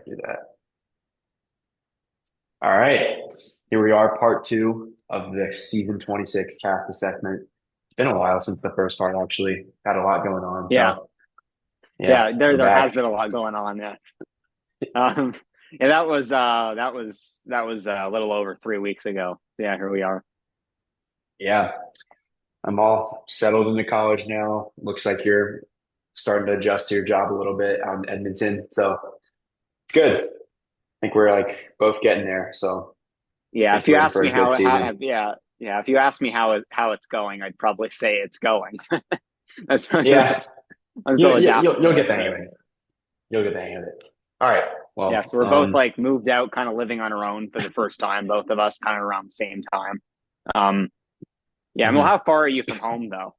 Do that. All right. Here we are, part two of the season 26 cast assessment. It's been a while since the first part, actually. Had a lot going on. Yeah, So, yeah, yeah, we're there has back. been a lot going on. Yeah, um, yeah, that was a little over 3 weeks ago. Yeah, here we are. Yeah, I'm all settled into college now. Looks like you're starting to adjust to your job a little bit out in Edmonton. So, it's good. I think we're like both getting there. So, I Yeah, think if you we're in ask for me a good season. yeah, if you ask me how it's going, I'd probably say it's going. That's Yeah, I'm still adapting you'll to get it, the hang but of it. You'll get the hang of it. All right. yeah, Well, so we're both like moved out, kind of living on our own for the first time. Both of us kind of around the same time. Um, yeah, well, mhm. how far are you from home though?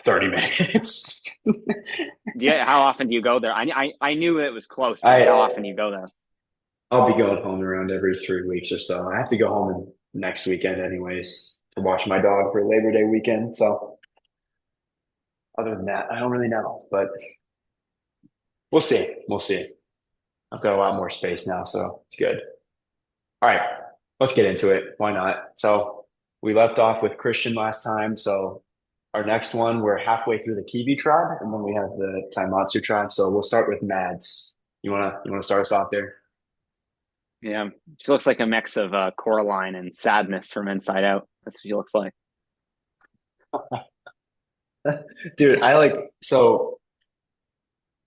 30 minutes. How often do you go there? I knew it was close, but like, how I often do you go there? I'll be going home around every 3 weeks or so. I have to go home next weekend anyways to watch my dog for Labor Day weekend. So other than that, I don't really know, but we'll see. We'll see. I've got a lot more space now, so it's good. All right, let's get into it. Why not? So we left off with Christian last time. So our next one, we're halfway through the Kiwi tribe, and then we have the Taimatsu tribe. So we'll start with Mads. You wanna start us off there? Yeah, she looks like a mix of Coraline and Sadness from Inside Out. That's what she looks like. Dude, I like so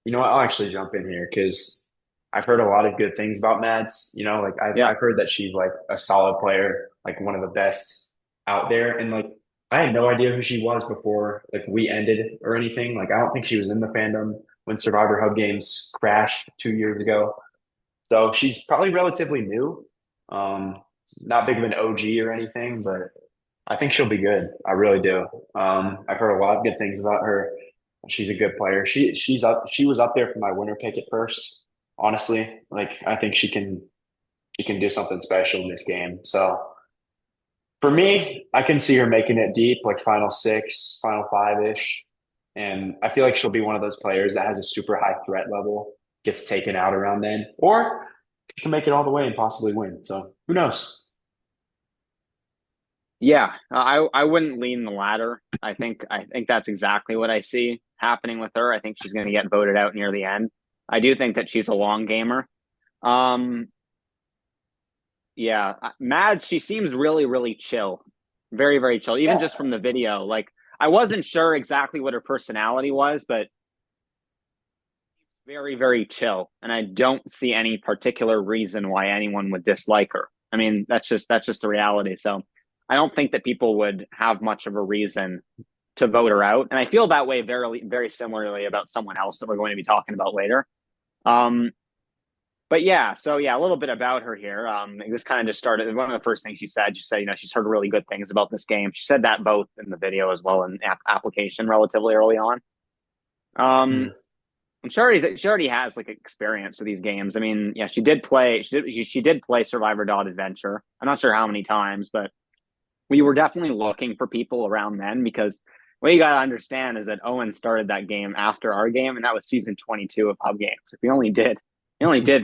you know what? I'll actually jump in here because I've heard a lot of good things about Mads. Like Yeah, I've heard that she's like a solid player, like one of the best out there. And like I had no idea who she was before like we ended or anything. Like I don't think she was in the fandom when Survivor Hub Games crashed 2 years ago. So she's probably relatively new. Um, Not big of an OG or anything, but I think she'll be good. I really do. I've heard a lot of good things about her. She's a good player. She's up. She was up there for my winner pick at first. Honestly, like I think she can do something special in this game. So for me, I can see her making it deep, like final six, final five ish. And I feel like she'll be one of those players that has a super high threat level, gets taken out around then, or she can make it all the way and possibly win. So who knows? yeah. I wouldn't lean the latter. I think that's exactly what I see happening with her. I think she's going to get voted out near the end. I do think that she's a long gamer. Um, yeah, Mads, she seems really, really chill, very, very chill. Even Yeah. just from the video, like I wasn't sure exactly what her personality was, but very, very chill, and I don't see any particular reason why anyone would dislike her. I mean, that's just the reality. So I don't think that people would have much of a reason to vote her out, and I feel that way very, very similarly about someone else that we're going to be talking about later. Um, but yeah, so yeah, a little bit about her here. This kind of just started. One of the first things she said, she's heard really good things about this game. She said that both in the video as well in application relatively early on. Um, Mhm. and she already has like experience with these games. I mean, yeah, she did play Survivor Dot Adventure. I'm not sure how many times, but we were definitely looking for people around then because what you got to understand is that Owen started that game after our game, and that was season 22 of Hub Games. He only did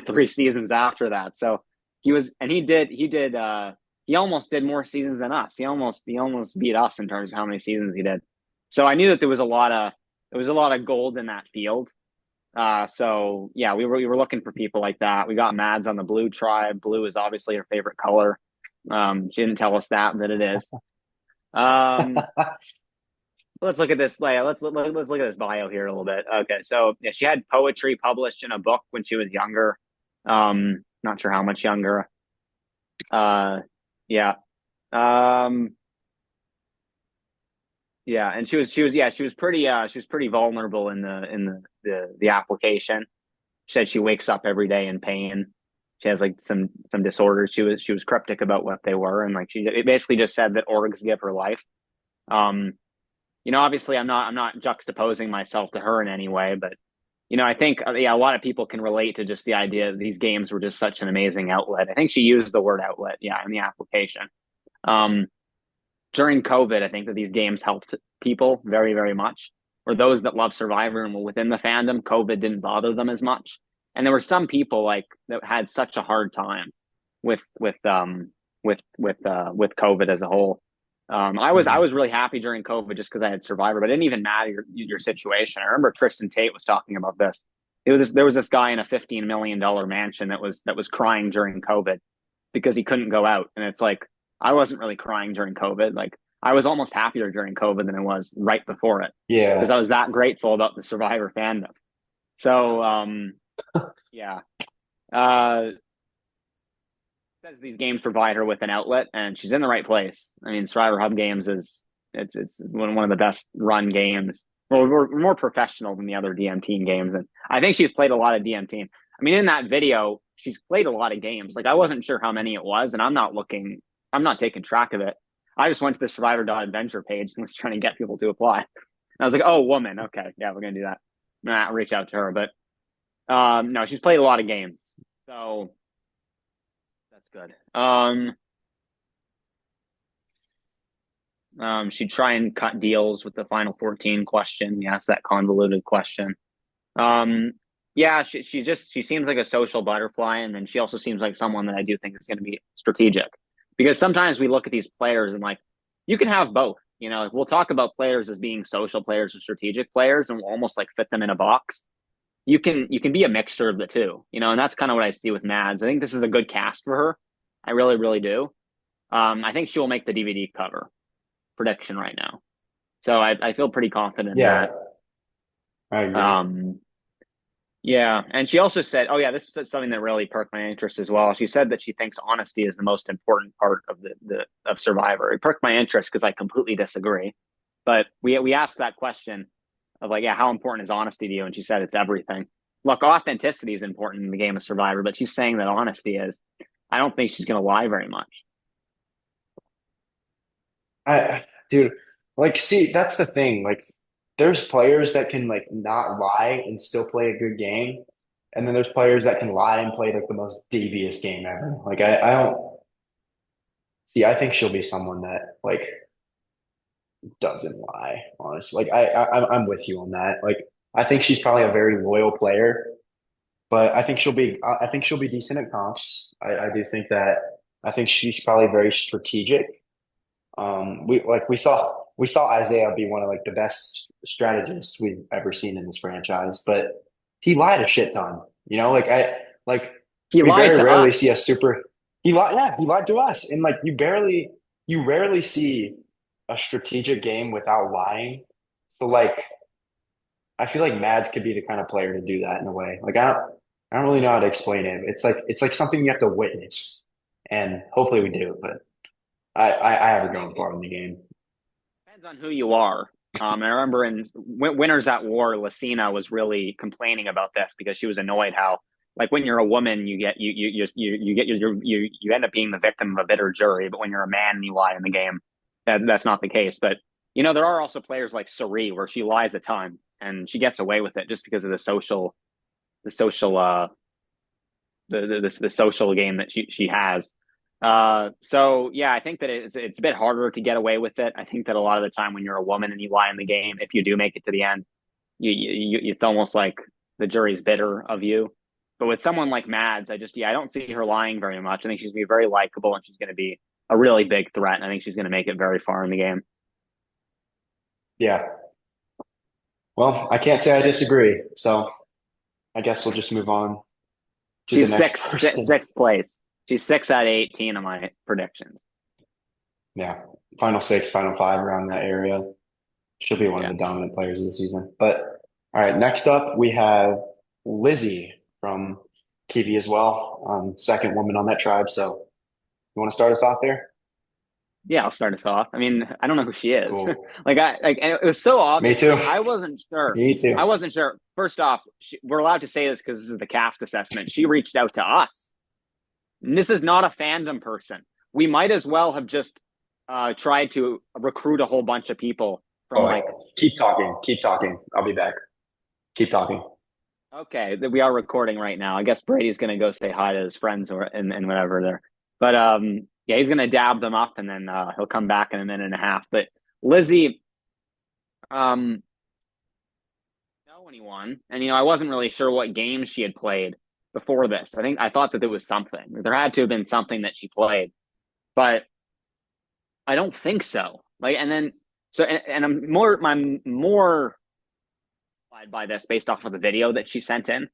3 seasons after that. So he almost did more seasons than us. He almost beat us in terms of how many seasons he did. So I knew that there was a lot of gold in that field. So yeah, we were looking for people like that. We got Mads on the blue tribe. Blue is obviously her favorite color. She didn't tell us that it is. Um, let's look at this. Let's look at this bio here a little bit. Okay, so yeah, she had poetry published in a book when she was younger. Not sure how much younger. Uh, yeah. Um, yeah, and she was pretty vulnerable in the application. She said she wakes up every day in pain. She has like some disorders. She was cryptic about what they were, and like she it basically just said that orgs give her life. Um, obviously I'm not juxtaposing myself to her in any way, but I think yeah, a lot of people can relate to just the idea that these games were just such an amazing outlet. I think she used the word outlet, yeah, in the application. Um, During COVID, I think that these games helped people very, very much. Or those that love Survivor and were within the fandom, COVID didn't bother them as much. And there were some people like that had such a hard time with with COVID as a whole. I Mhm. was really happy during COVID just because I had Survivor, but it didn't even matter your situation. I remember Tristan Tate was talking about this. There was this guy in a $15 million mansion that was crying during COVID because he couldn't go out, and it's like I wasn't really crying during COVID. Like I was almost happier during COVID than I was right before it because Yeah. I was that grateful about the Survivor fandom. So yeah. Uh, says these games provide her with an outlet, and she's in the right place. I mean, Survivor Hub Games is it's one of the best run games. Well, we're more professional than the other DM team games, and I think she's played a lot of DM team. I mean, in that video, she's played a lot of games. Like I wasn't sure how many it was, and I'm not taking track of it. I just went to the Survivor.adventure page and was trying to get people to apply. And I was like, oh, woman, okay, yeah, we're gonna do that. Nah, reach out to her, but no, she's played a lot of games, so that's good. She'd try and cut deals with the Final 14 question. Yes, that convoluted question. Um, yeah, she seems like a social butterfly, and then she also seems like someone that I do think is going to be strategic. Because sometimes we look at these players and like you can have both. You know, like, we'll talk about players as being social players or strategic players, and we'll almost like fit them in a box. You can be a mixture of the two. You know, and that's kind of what I see with Mads. I think this is a good cast for her. I really, really do. I think she will make the DVD cover prediction right now. So I feel pretty confident in Yeah, that. I agree. Um, yeah, and she also said, "Oh yeah, this is something that really perked my interest as well." She said that she thinks honesty is the most important part of the of Survivor. It perked my interest because I completely disagree. But we asked that question of like, yeah, how important is honesty to you? And she said it's everything. Look, authenticity is important in the game of Survivor, but she's saying that honesty is. I don't think she's going to lie very much. Dude, like, see, that's the thing. Like, there's players that can like not lie and still play a good game, and then there's players that can lie and play like the most devious game ever. Like, I don't see. I think she'll be someone that like doesn't lie. Honestly, like, I'm with you on that. Like, I think she's probably a very loyal player, but I think she'll be decent at comps. I do think that. I think she's probably very strategic. We saw Isaiah be one of like the best strategists we've ever seen in this franchise, but he lied a shit ton. You know, like He we lied very to rarely see us. a super. He lied, yeah, he lied to us, and like you rarely see a strategic game without lying. So like, I feel like Mads could be the kind of player to do that in a way. Like I don't really know how to explain it. It's like something you have to witness, and hopefully we do. But I have I her going think far in the game. depends on who you are. I remember in Winners at War, Lucina was really complaining about this because she was annoyed how, like, when you're a woman, you end up being the victim of a bitter jury, but when you're a man and you lie in the game, that's not the case. But you know, there are also players like Sari where she lies a ton and she gets away with it just because of the social the social game that she has. So yeah, I think that it's a bit harder to get away with it. I think that a lot of the time when you're a woman and you lie in the game, if you do make it to the end, it's almost like the jury's bitter of you. But with someone like Mads, I don't see her lying very much. I think she's gonna be very likable and she's gonna be a really big threat. And I think she's gonna make it very far in the game. Yeah. Well, I can't say I disagree. So I guess we'll just move on to the She's next person. sixth place. She's 6 out of 18 of my predictions. Yeah. Final six, final five around that area. She'll be one of Yeah. the dominant players of the season. But all right, next up we have Lizzie from Kiwi as well. Second woman on that tribe. So you want to start us off there? Yeah, I'll start us off. I mean, I don't know who she is. Cool. And it was so Me obvious. too. Like I wasn't sure. Me too. I wasn't sure. First off, we're allowed to say this because this is the cast assessment. She reached out to us. And this is not a fandom person. We might as well have just tried to recruit a whole bunch of people from Oh, like. keep talking. Keep talking. I'll be back. Keep talking. Okay, we are recording right now. I guess Brady's gonna go say hi to his friends or and whatever there. But yeah, he's gonna dab them up and then he'll come back in a minute and a half. But Lizzie, know anyone, and I wasn't really sure what games she had played. before this. I thought that there was something. There had to have been something that she played, but I don't think so. Like, and then so and I'm more by this based off of the video that she sent in.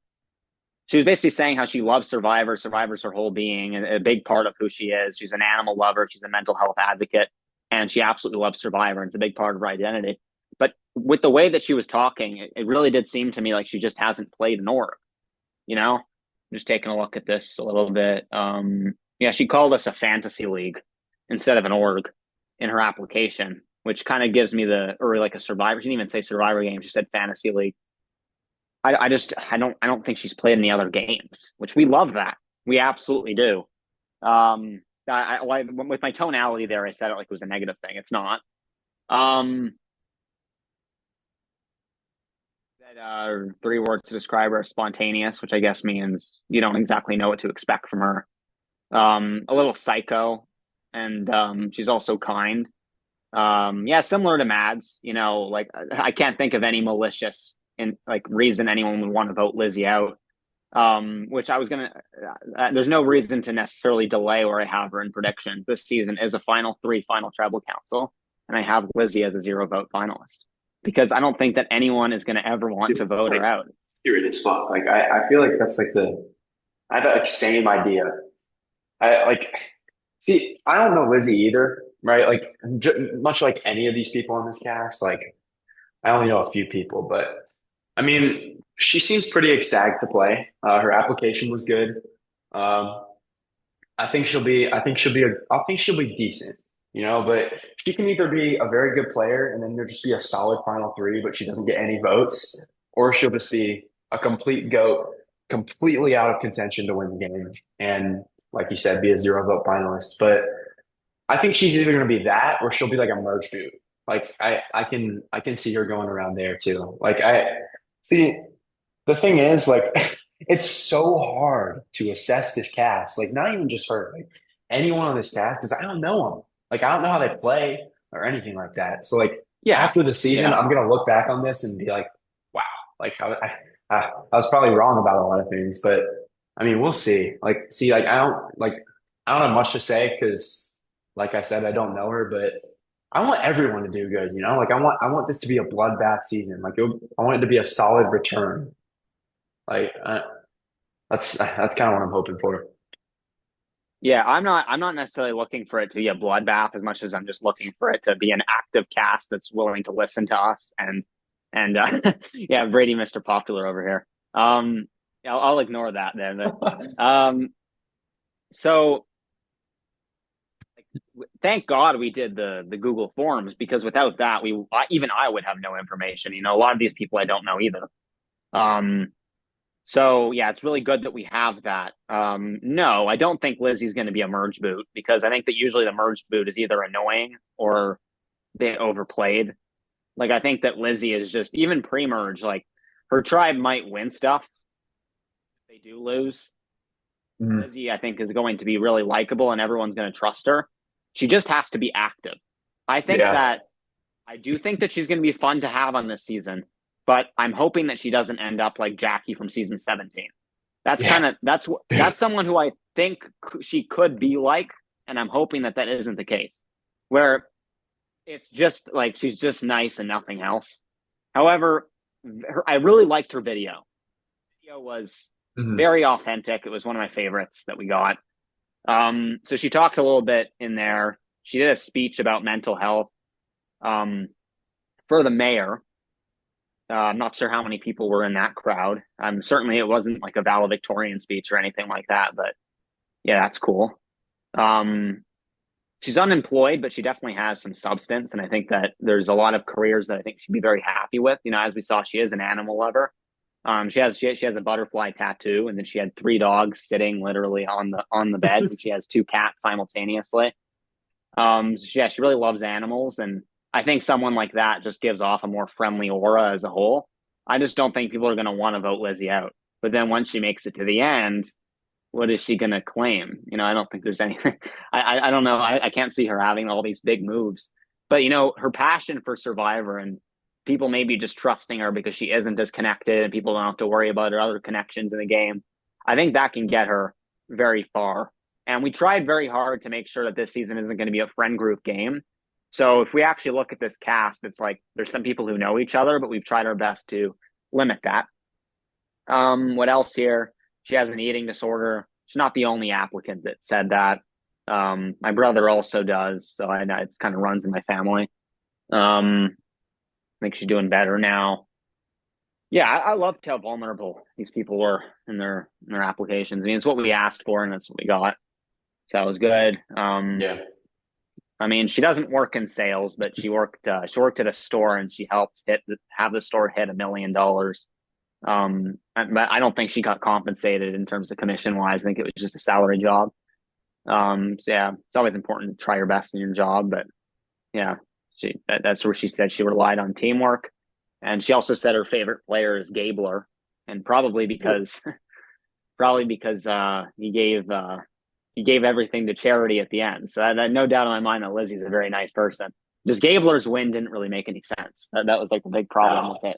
She was basically saying how she loves Survivor. Survivor's her whole being and a big part of who she is. She's an animal lover. She's a mental health advocate, and she absolutely loves Survivor. And it's a big part of her identity. But with the way that she was talking, it really did seem to me like she just hasn't played an org. You know, just taking a look at this a little bit. Yeah, she called us a fantasy league instead of an org in her application, which kind of gives me or like a Survivor. She didn't even say Survivor game. She said fantasy league. I don't think she's played any other games, which we love that. We absolutely do. With my tonality there, I said it like it was a negative thing. It's not. Um, Three words to describe her: spontaneous, which I guess means you don't exactly know what to expect from her. A little psycho, and she's also kind. Yeah, similar to Mads. You know, like I can't think of any malicious and like reason anyone would want to vote Lizzie out. Which I was gonna. There's no reason to necessarily delay where I have her in prediction. This season is a final tribal council, and I have Lizzie as a 0 vote finalist because I don't think that anyone is going to ever want to vote her out. Period as fuck. Like I feel like that's like I have the same idea. I like see. I don't know Lizzie either, right? Like much like any of these people on this cast, like I only know a few people, but I mean, she seems pretty ecstatic to play. Her application was good. Um, I think she'll be. I think she'll be. I think she'll be decent. You know, but she can either be a very good player and then there'll just be a solid final three, but she doesn't get any votes, or she'll just be a complete goat, completely out of contention to win the game, and like you said, be a 0 vote finalist. But I think she's either going to be that or she'll be like a merge boot. Like I can see her going around there too. Like I see the thing is like it's so hard to assess this cast. Like not even just her, like anyone on this cast because I don't know them. Like I don't know how they play or anything like that. So like Yeah, after the season, yeah, I'm gonna look back on this and be like, wow, like I was probably wrong about a lot of things, but I mean we'll see. Like see, I don't have much to say because like I said, I don't know her, but I want everyone to do good, you know? Like I want this to be a bloodbath season. I want it to be a solid return. Like that's kind of what I'm hoping for. yeah. I'm not necessarily looking for it to be a bloodbath as much as I'm just looking for it to be an active cast that's willing to listen to us and yeah, Brady, Mr. Popular over here. I'll ignore that then. So thank God we did the Google Forms because without that, even I would have no information. You know, a lot of these people I don't know either. Um, so yeah, it's really good that we have that. No, I don't think Lizzie's going to be a merge boot because I think that usually the merge boot is either annoying or they overplayed. Like I think that Lizzie is just even pre-merge, like her tribe might win stuff if they do lose. Mhm. Lizzie, I think, is going to be really likable and everyone's going to trust her. She just has to be active. I think Yeah. that I do think that she's going to be fun to have on this season, but I'm hoping that she doesn't end up like Jackie from season 17. Yeah. That's someone who I think she could be like, and I'm hoping that that isn't the case. Where it's just like she's just nice and nothing else. However, I really liked her video. The video was Mhm. very authentic. It was one of my favorites that we got. So she talked a little bit in there. She did a speech about mental health for the mayor. I'm not sure how many people were in that crowd. Certainly it wasn't like a valedictorian speech or anything like that, but yeah, that's cool. Um, she's unemployed, but she definitely has some substance. And I think that there's a lot of careers that I think she'd be very happy with. You know, as we saw, she is an animal lover. She has a butterfly tattoo, and then she had 3 dogs sitting literally on the bed, and she has 2 cats simultaneously. Yeah, she really loves animals, and I think someone like that just gives off a more friendly aura as a whole. I just don't think people are going to want to vote Lizzie out. But then once she makes it to the end, what is she going to claim? You know, I don't think there's anything. I don't know. I can't see her having all these big moves. But you know, her passion for Survivor and people maybe just trusting her because she isn't as connected, and people don't have to worry about her other connections in the game. I think that can get her very far. And we tried very hard to make sure that this season isn't going to be a friend group game. So if we actually look at this cast, it's like there's some people who know each other, but we've tried our best to limit that. What else here? She has an eating disorder. She's not the only applicant that said that. My brother also does, so I know it's kind of runs in my family. I think she's doing better now. Yeah, I loved how vulnerable these people were in their applications. I mean, it's what we asked for, and that's what we got. So that was good. Yeah. I mean, she doesn't work in sales, but she worked at a store, and she helped have the store hit $1 million. But I don't think she got compensated in terms of commission wise. I think it was just a salary job. So yeah, it's always important to try your best in your job, but yeah, that's where she said she relied on teamwork, and she also said her favorite player is Gabler, and probably because he gave everything to charity at the end. So that no doubt in my mind that Lizzie's a very nice person. Just Gabler's win didn't really make any sense. That was like the big problem with it.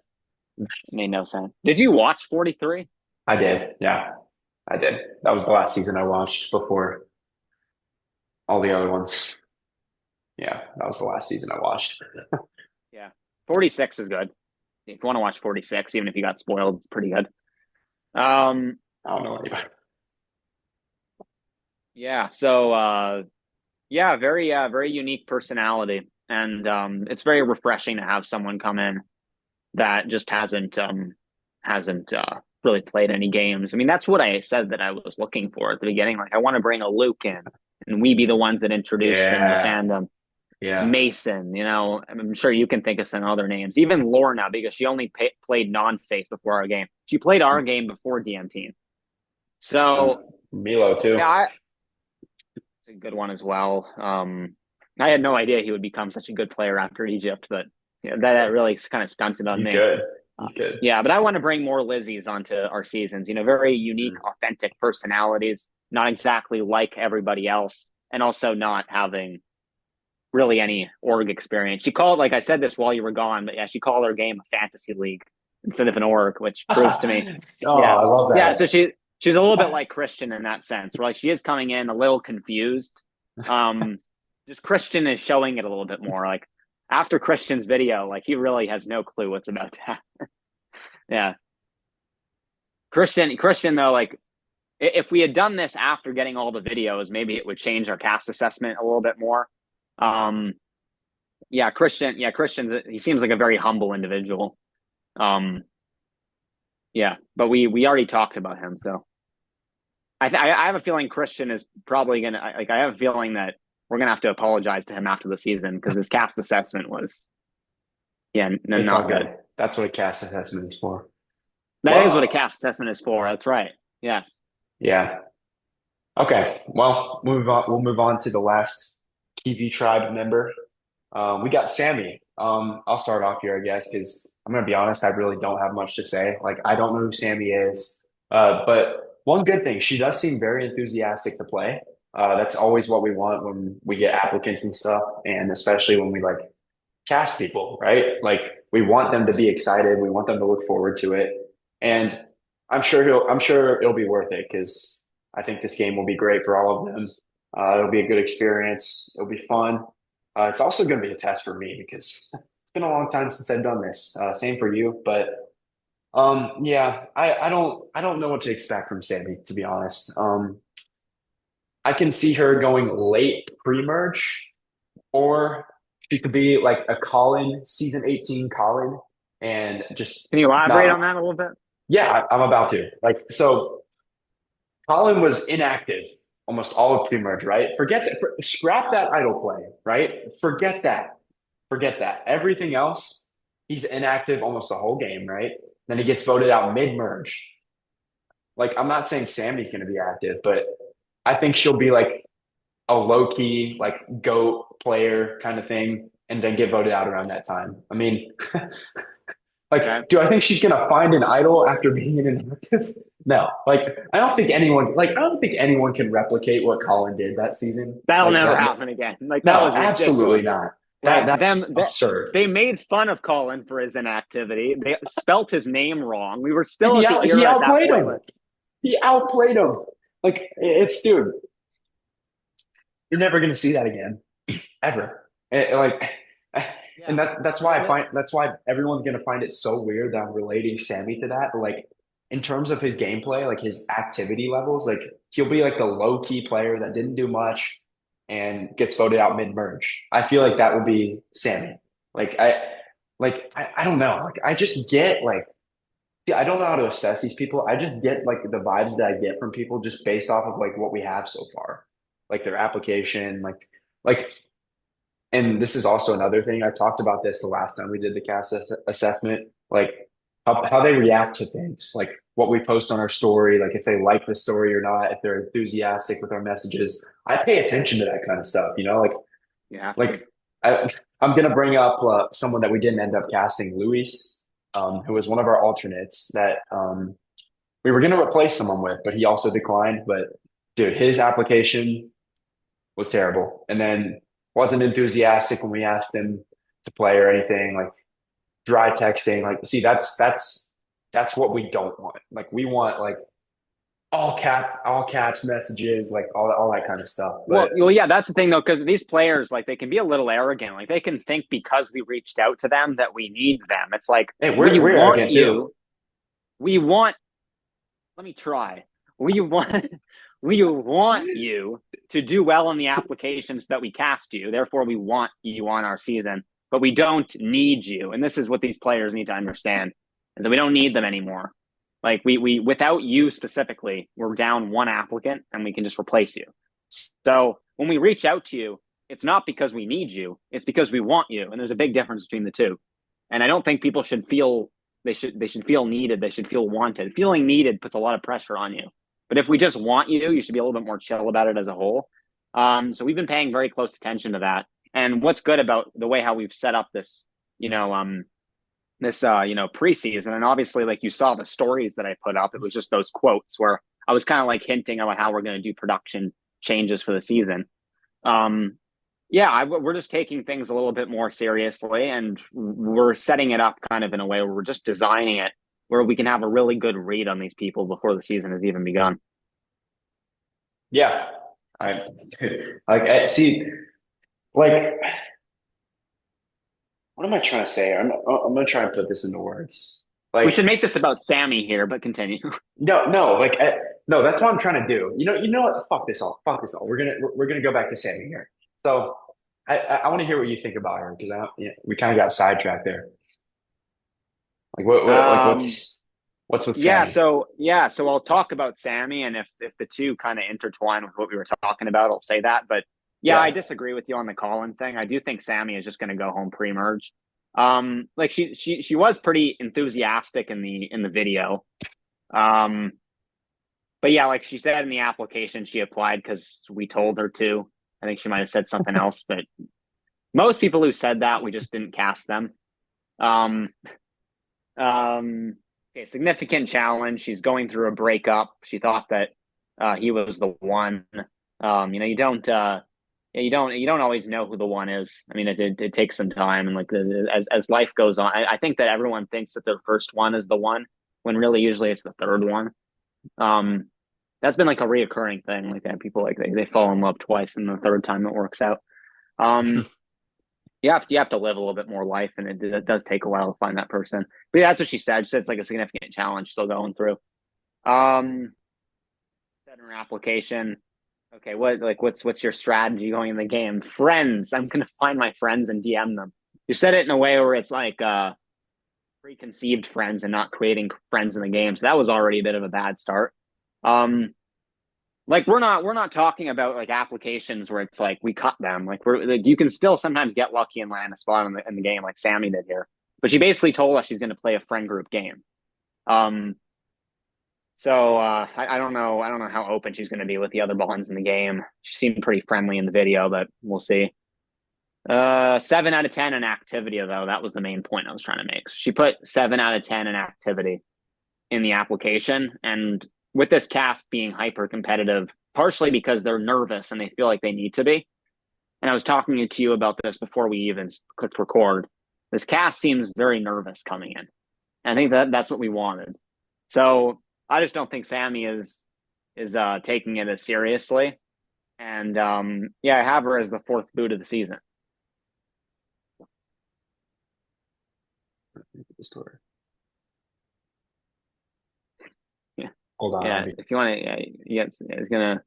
It made no sense. Did you watch 43? I did. Yeah, I did. That was the last season I watched before all the other ones. Yeah, that was the last season I watched. Yeah. 46 is good. If you want to watch 46, even if you got spoiled, it's pretty good. I don't know anybody. Yeah, so yeah, very unique personality. And it's very refreshing to have someone come in that just hasn't really played any games. I mean, that's what I said that I was looking for at the beginning. Like, I want to bring a Luke in, and we be the ones that introduce him to Yeah, fandom. yeah. Mason, I'm sure you can think of some other names. Even Lorna, because she only played non-face before our game. She played our game before DM Team. Um, So Milo too. yeah, it's a good one as well. I had no idea he would become such a good player after Egypt, but yeah, that really kind of stunted on He's me. good. He's good. Yeah, but I want to bring more Lizzies onto our seasons. Very unique, authentic personalities, not exactly like everybody else, and also not having really any org experience. She called, like I said this while you were gone, but yeah, she called her game a fantasy league instead of an org, which proves to me, Oh, yeah, I love yeah. So that. she's a little bit like Christian in that sense, where like she is coming in a little confused. Um, just Christian is showing it a little bit more. Like after Christian's video, like he really has no clue what's about to happen. Yeah, Christian though, like if we had done this after getting all the videos, maybe it would change our cast assessment a little bit more. Um, yeah, Christian. Yeah, Christian. He seems like a very humble individual. Um, yeah, but we already talked about him, so I have a feeling Christian is probably gonna like. I have a feeling that we're gonna have to apologize to him after the season because his cast assessment was It's all not good. good. That's what a cast assessment is for. That is what a Well, cast assessment is for. That's right. Yeah. yeah. Okay. Well, move on. We'll move on to the last TV tribe member. We got Sammy. I'll start off here, I guess, because I'm gonna be honest, I really don't have much to say. Like, I don't know who Sammy is. But one good thing, she does seem very enthusiastic to play. That's always what we want when we get applicants and stuff, and especially when we like cast people, right? Like, we want them to be excited. We want them to look forward to it, and I'm sure it'll be worth it because I think this game will be great for all of them. It'll be a good experience. It'll be fun. It's also going to be a test for me because it's been a long time since I've done this. Same for you, but yeah, I don't know what to expect from Sammy, to be honest. I can see her going late pre-merge, or she could be like a Colin season 18 Colin and just Can you elaborate on not. that a little bit? Yeah, I'm about to. Like, so Colin was inactive almost all of pre-merge, right? Forget that. Scrap that idle play, right? Forget that. Forget that. Everything else, he's inactive almost the whole game, right? Then he gets voted out mid-merge. Like, I'm not saying Sammy's going to be active, but I think she'll be like a low-key, like GOAT player kind of thing, and then get voted out around that time. I mean, Okay. like, do I think she's gonna find an idol after being in an inactive? No. Like, I don't think anyone can replicate what Colin did that season. That'll Like never that. happen again. Like that No, was absolutely ridiculous. not. Like That's absurd. they made fun of Colin for his inactivity. They spelt his name wrong. We were still at the He era at that outplayed point him. where He outplayed him. Like it's dude, you're never gonna see that again, ever. Like, and Yeah. that's why I The, find that's why everyone's gonna find it so weird that I'm relating Sammy to that. But like in terms of his gameplay, like his activity levels, like he'll be like the low key player that didn't do much and gets voted out mid merge. I feel like that would be Sammy. Like I don't know. Like I just get like see, I don't know how to assess these people. I just get like the vibes that I get from people just based off of like what we have so far, like their application, like. And this is also another thing. I talked about this the last time we did the assessment, like how they react to things, like what we post on our story, like if they like the story or not, if they're enthusiastic with our messages. I pay attention to that kind of stuff, you know, you have to. like I, I'm gonna bring up someone that we didn't end up casting, Luis, who was one of our alternates that we were gonna replace someone with, but he also declined. But dude, his application was terrible, and then wasn't enthusiastic when we asked him to play or anything. Like dry texting, like see, that's what we don't want. Like we want like all caps messages, like all that kind of stuff. But Well, yeah, that's the thing though, because these players, like, they can be a little arrogant. Like, they can think because we reached out to them that we need them. It's like hey, we we're want arrogant too. you. We want. Let me try. We want. We want you to do well on the applications that we cast you. Therefore, we want you on our season, but we don't need you. And this is what these players need to understand: is that we don't need them anymore. Like we without you specifically, we're down one applicant, and we can just replace you. So when we reach out to you, it's not because we need you, it's because we want you. And there's a big difference between the two. And I don't think people should feel they should feel needed, they should feel wanted. Feeling needed puts a lot of pressure on you. But if we just want you, you should be a little bit more chill about it as a whole. So we've been paying very close attention to that. And what's good about the way how we've set up this, you know, preseason, and obviously, like, you saw the stories that I put up, it was just those quotes where I was kind of like hinting about how we're going to do production changes for the season. um yeah, we're just taking things a little bit more seriously, and we're setting it up kind of in a way where we're just designing it where we can have a really good read on these people before the season has even begun. Yeah, I like I see. Like, what am I trying to say? I'm gonna try and put this into words. We should Like, make this about Sammy here, but continue. no, like, no, that's what I'm trying to do. You know what? Fuck this all. Fuck this all. We're gonna go back to Sammy here. So, I want to hear what you think about her because yeah, we kind of got sidetracked there. Like, like, um what's with Yeah, Sammy? so I'll talk about Sammy, and if the two kind of intertwine with what we were talking about, I'll say that. But yeah, I Yeah, disagree with you on the Colin thing. I do think Sammy is just going to go home pre-merge. Like, she was pretty enthusiastic in the video. Um, but yeah, like she said in the application, she applied because we told her to. I think she might have said something else, but most people who said that, we just didn't cast them. Um, okay, significant challenge. She's going through a breakup. She thought that he was the one. You don't you don't always know who the one is. I mean, it takes some time, and like as life goes on, I think that everyone thinks that their first one is the one, when really usually it's the third one. Um, that's been like a reoccurring thing, like that people like they fall in love twice, and the third time it works out. Um, you have to live a little bit more life, and it does take a while to find that person. But yeah, that's what she said. She said it's like a significant challenge still going through. Um, said in her application, okay, what's your strategy going in the game? Friends, I'm gonna find my friends and DM them. You said it in a way where it's like preconceived friends and not creating friends in the game. So that was already a bit of a bad start. Um, like we're not talking about like applications where it's like we cut them. Like, we're like, you can still sometimes get lucky and land a spot in the game like Sammy did here. But she basically told us she's going to play a friend group game. Um, so I don't know how open she's going to be with the other bonds in the game. She seemed pretty friendly in the video, but we'll see. 7 out of 10 in activity, though. That was the main point I was trying to make. So she put 7 out of 10 in activity in the application. And with this cast being hyper competitive, partially because they're nervous and they feel like they need to be. And I was talking to you about this before we even clicked record. This cast seems very nervous coming in. And I think that's what we wanted. So I just don't think Sammy is taking it as seriously. And yeah, I have her as the fourth boot of the season. The story. Yeah, Hold on, I'll yeah. be. If you want to, yeah, yeah, it's gonna.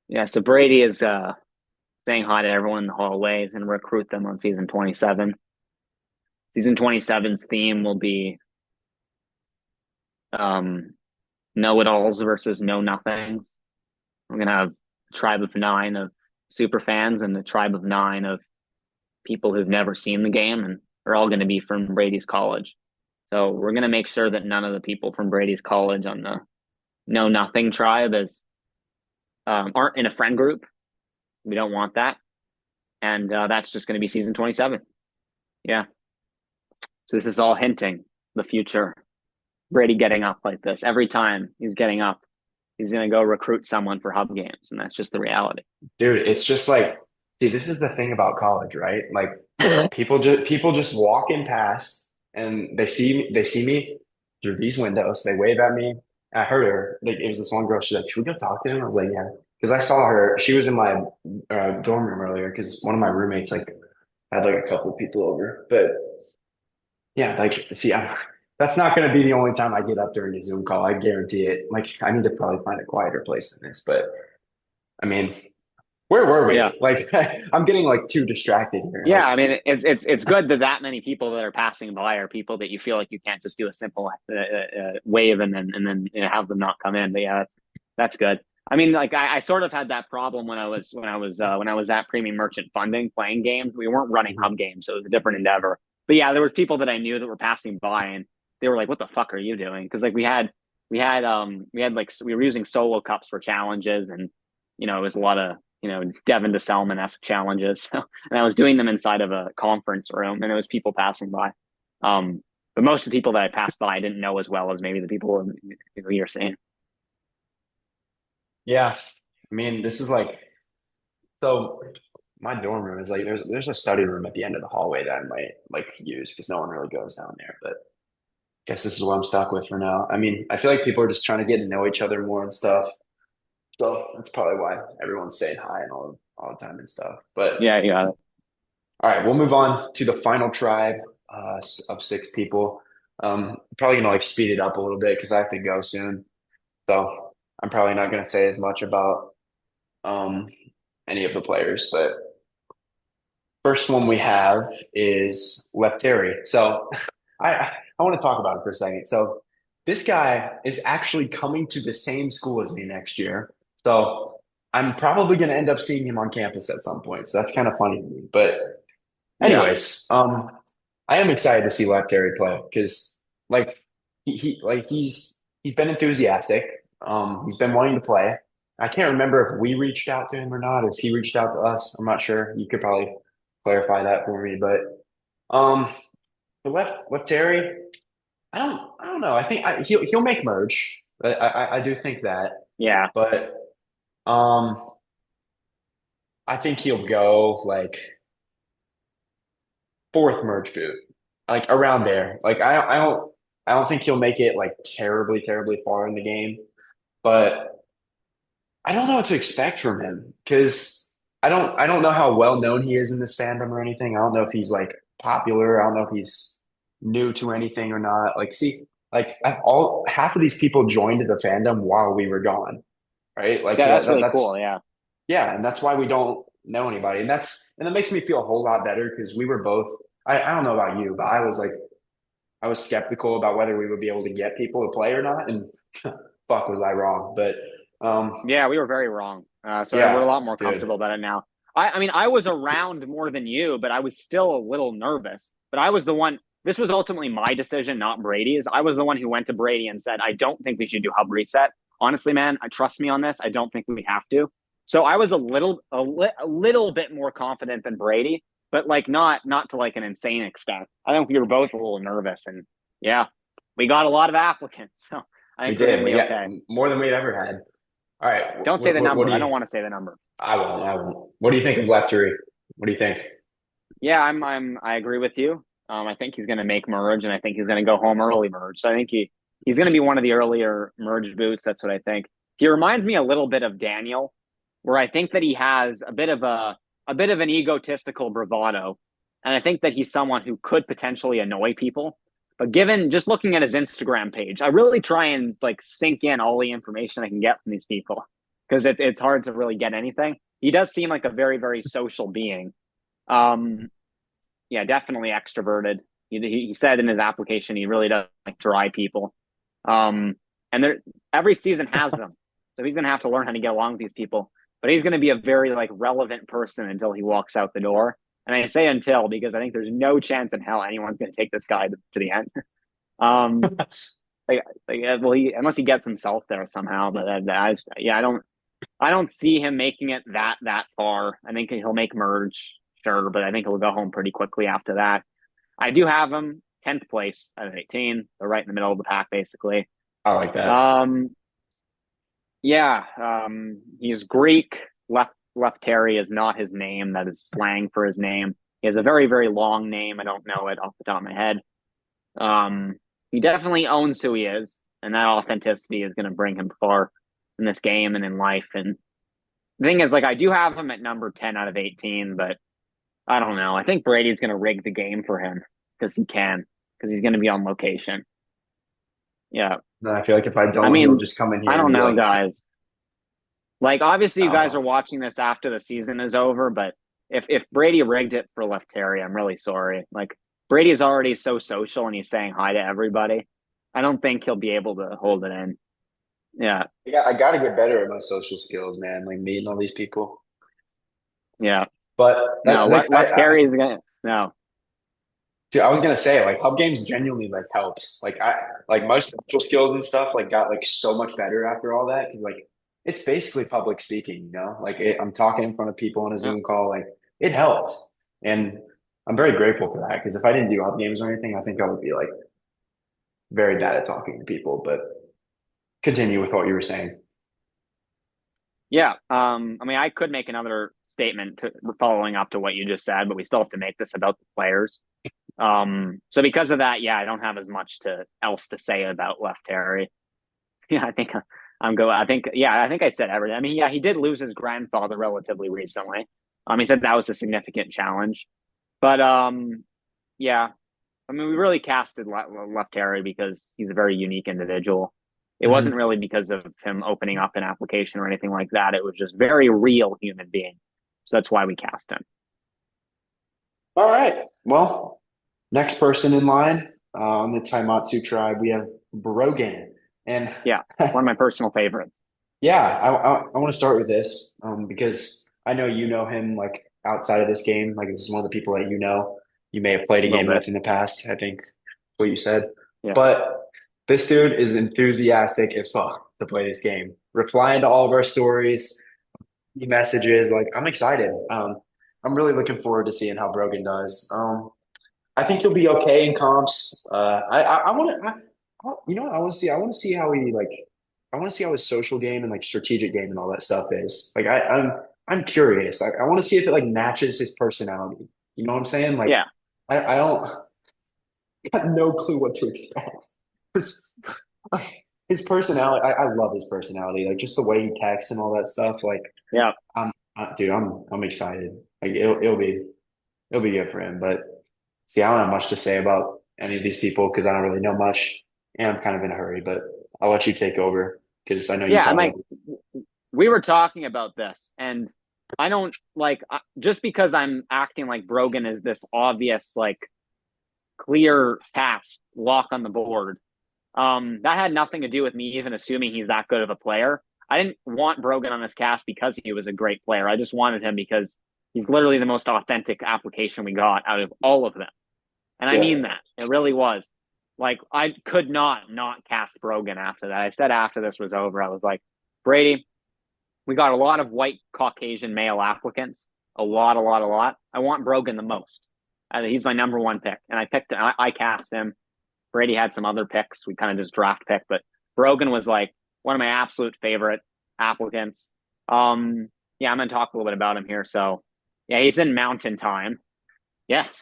Yeah, so Brady is saying hi to everyone in the hallways and recruit them on season 27. Season 27's theme will be um, know-it-alls versus know-nothings. We're gonna have a tribe of 9 of super fans and a tribe of 9 of people who've never seen the game, and they're all going to be from Brady's college. So we're going to make sure that none of the people from Brady's college on the know nothing tribe is aren't in a friend group. We don't want that, and that's just going to be season 27. Yeah. So this is all hinting the future. Brady getting up like this every time he's getting up, he's going to go recruit someone for hub games, and that's just the reality. Dude, it's just like, see, this is the thing about college, right? Like people just walking past and they see me through these windows. They wave at me. I heard her. Like it was this one girl. She's like, "Should we go talk to him?" I was like, "Yeah," because I saw her. She was in my dorm room earlier because one of my roommates like had like a couple people over. But yeah, like see, that's not going to be the only time I get up during a Zoom call. I guarantee it. Like I need to probably find a quieter place than this. But I mean. Where were Yeah. we? Like, I'm getting like too distracted here. Yeah, Like, I mean, it's good that that many people that are passing by are people that you feel like you can't just do a simple wave and then have them not come in. But yeah, that's good. I mean, like I sort of had that problem when I was at Premium Merchant Funding playing games. We weren't running mhm. hub games, so it was a different endeavor. But yeah, there were people that I knew that were passing by, and they were like, "What the fuck are you doing?" Because like we had like we were using solo cups for challenges, and it was a lot of Devin DeSalman esque challenges. And I was doing them inside of a conference room, and it was people passing by. But most of the people that I passed by I didn't know as well as maybe the people who you're seeing. Yeah. I mean, this is like, so my dorm room is like, there's a study room at the end of the hallway that I might like use because no one really goes down there. But I guess this is what I'm stuck with for now. I mean, I feel like people are just trying to get to know each other more and stuff. So that's probably why everyone's saying hi and all the time and stuff. But Yeah, yeah, all right, we'll move on to the final tribe of 6 people. Probably gonna like speed it up a little bit because I have to go soon. So I'm probably not gonna say as much about um, any of the players. But first one we have is Lefteri. So I want to talk about it for a second. So this guy is actually coming to the same school as me next year. So I'm probably going to end up seeing him on campus at some point. So that's kind of funny to me. But yeah, anyways, I am excited to see Lefteri play because like he's been enthusiastic. He's been wanting to play. I can't remember if we reached out to him or not, if he reached out to us. I'm not sure. You could probably clarify that for me. But um, the Lefteri, I don't know. I think he'll make merge. I do think that, yeah. but um, I think he'll go like fourth merge boot, like around there. Like I don't think he'll make it like terribly far in the game, but I don't know what to expect from him because I don't know how well known he is in this fandom or anything. I don't know if he's like popular. I don't know if he's new to anything or not. Like, see, like all half of these people joined the fandom while we were gone, right? Like Yeah, that's really cool. that's Yeah, yeah, and that's why we don't know anybody, and that makes me feel a whole lot better because we were both. I don't know about you, but I was like I was skeptical about whether we would be able to get people to play or not, and fuck was I wrong. But yeah, we were very wrong. So we're a yeah, lot more dude. comfortable about it now. I mean, I was around more than you, but I was still a little nervous. But I was the one. This was ultimately my decision, not Brady's. I was the one who went to Brady and said, "I don't think we should do hub reset." Honestly, man, I trust me on this. I don't think we have to. So I was a little bit more confident than Brady, but like not to like an insane extent. I think we were both a little nervous, and yeah, we got a lot of applicants, so I We think we're going did. to We be got okay. more than we'd ever had. All right. Don't say the What number. do I you? don't want to say the number. I won't. I won't. What do you think of Leftery? What do you think? Yeah, I agree with you. I think he's going to make merge, and I think he's going to go home early merge. So I think He's going to be one of the earlier merge boots. That's what I think. He reminds me a little bit of Daniel, where I think that he has a bit of an egotistical bravado, and I think that he's someone who could potentially annoy people. But given just looking at his Instagram page, I really try and like sink in all the information I can get from these people because it's hard to really get anything. He does seem like a very social being. Um, yeah, definitely extroverted. He said in his application he really doesn't like dry people. Um, and there every season has them, so he's gonna have to learn how to get along with these people. But he's gonna be a very like relevant person until he walks out the door. And I say until because I think there's no chance in hell anyone's gonna take this guy to the end. Um, well, unless he gets himself there somehow. But yeah, I don't see him making it that far. I think he'll make merge, sure, but I think he'll go home pretty quickly after that. I do have him 10th place out of 18. They're right in the middle of the pack, basically. I like that. Um, yeah, he's Greek. Left Terry is not his name. That is slang for his name. He has a very long name. I don't know it off the top of my head. Um, he definitely owns who he is, and that authenticity is going to bring him far in this game and in life. And the thing is, like, I do have him at number 10 out of 18, but I don't know. I think Brady's going to rig the game for him because he can, because he's going to be on location. Yeah. And I feel like if I I don't, he'll mean, just come in I here and don't be know, like, guys. Like, obviously, you guys are Alphonse. watching this after the season is over, but if Brady rigged it for Left Terry, I'm really sorry. Like, Brady is already so social and he's saying hi to everybody. I don't think he'll be able to hold it in. Yeah. I got to get better at my social skills, man. Like meeting all these people. Yeah. But No, that, like, Left Terry is going to, no. dude, I was gonna say, like, hub games genuinely like helps. Like my social skills and stuff, like, got like so much better after all that. 'Cause, like, it's basically public speaking, you know. Like, I'm talking in front of people on a Yeah. Zoom call. Like, it helped, and I'm very grateful for that. Because if I didn't do hub games or anything, I think I would be like very bad at talking to people. But continue with what you were saying. Yeah. I mean, I could make another statement following up to what you just said, but we still have to make this about the players. So because of that, yeah, I don't have as much else to say about Left Terry. Yeah, I think I'm go. I think yeah, I think I said everything. I mean, yeah, he did lose his grandfather relatively recently. He said that was a significant challenge, but yeah, I mean, we really casted Left Terry because he's a very unique individual. It wasn't Mhm. really because of him opening up an application or anything like that. It was just very real human being. So that's why we cast him. All right. Well, next person in line on the Taimatsu tribe, we have Brogan. And Yeah, one of my personal favorites. yeah, I want to start with this because I know you know him like outside of this game. Like this is one of the people that you may have played A a little game bit. with in the past. I think that's what you said. Yeah. But this dude is enthusiastic as fuck to play this game, replying to all of our stories, messages. Like I'm excited. I'm really looking forward to seeing how Brogan does. I think he'll be okay in comps. I want to, you know what I want to see? I want to see how he like. I want to see how his social game and like strategic game and all that stuff is. Like I'm curious. I want to see if it like matches his personality. You know what I'm saying? Like Yeah. I don't got no clue what to expect. His, his personality. I love his personality. Like just the way he texts and all that stuff. Like Yeah. dude, I'm excited. Like it'll be good for him. But see, I don't have much to say about any of these people because I don't really know much, and I'm kind of in a hurry. But I'll let you take over because I know you Yeah. I'm probably like, we were talking about this, and I don't like just because I'm acting like Brogan is this obvious, like clear pass lock on the board. That had nothing to do with me even assuming he's that good of a player. I didn't want Brogan on this cast because he was a great player. I just wanted him because he's literally the most authentic application we got out of all of them. And I yeah. mean that. It really was. Like, I could not cast Brogan after that. I said after this was over, I was like, Brady, we got a lot of white Caucasian male applicants. A lot. I want Brogan the most. He's my number one pick. And I cast him. Brady had some other picks. We kind of just draft pick, but Brogan was like one of my absolute favorite applicants. Yeah, I'm going to talk a little bit about him here. So, yeah, he's in Mountain Time. Yes.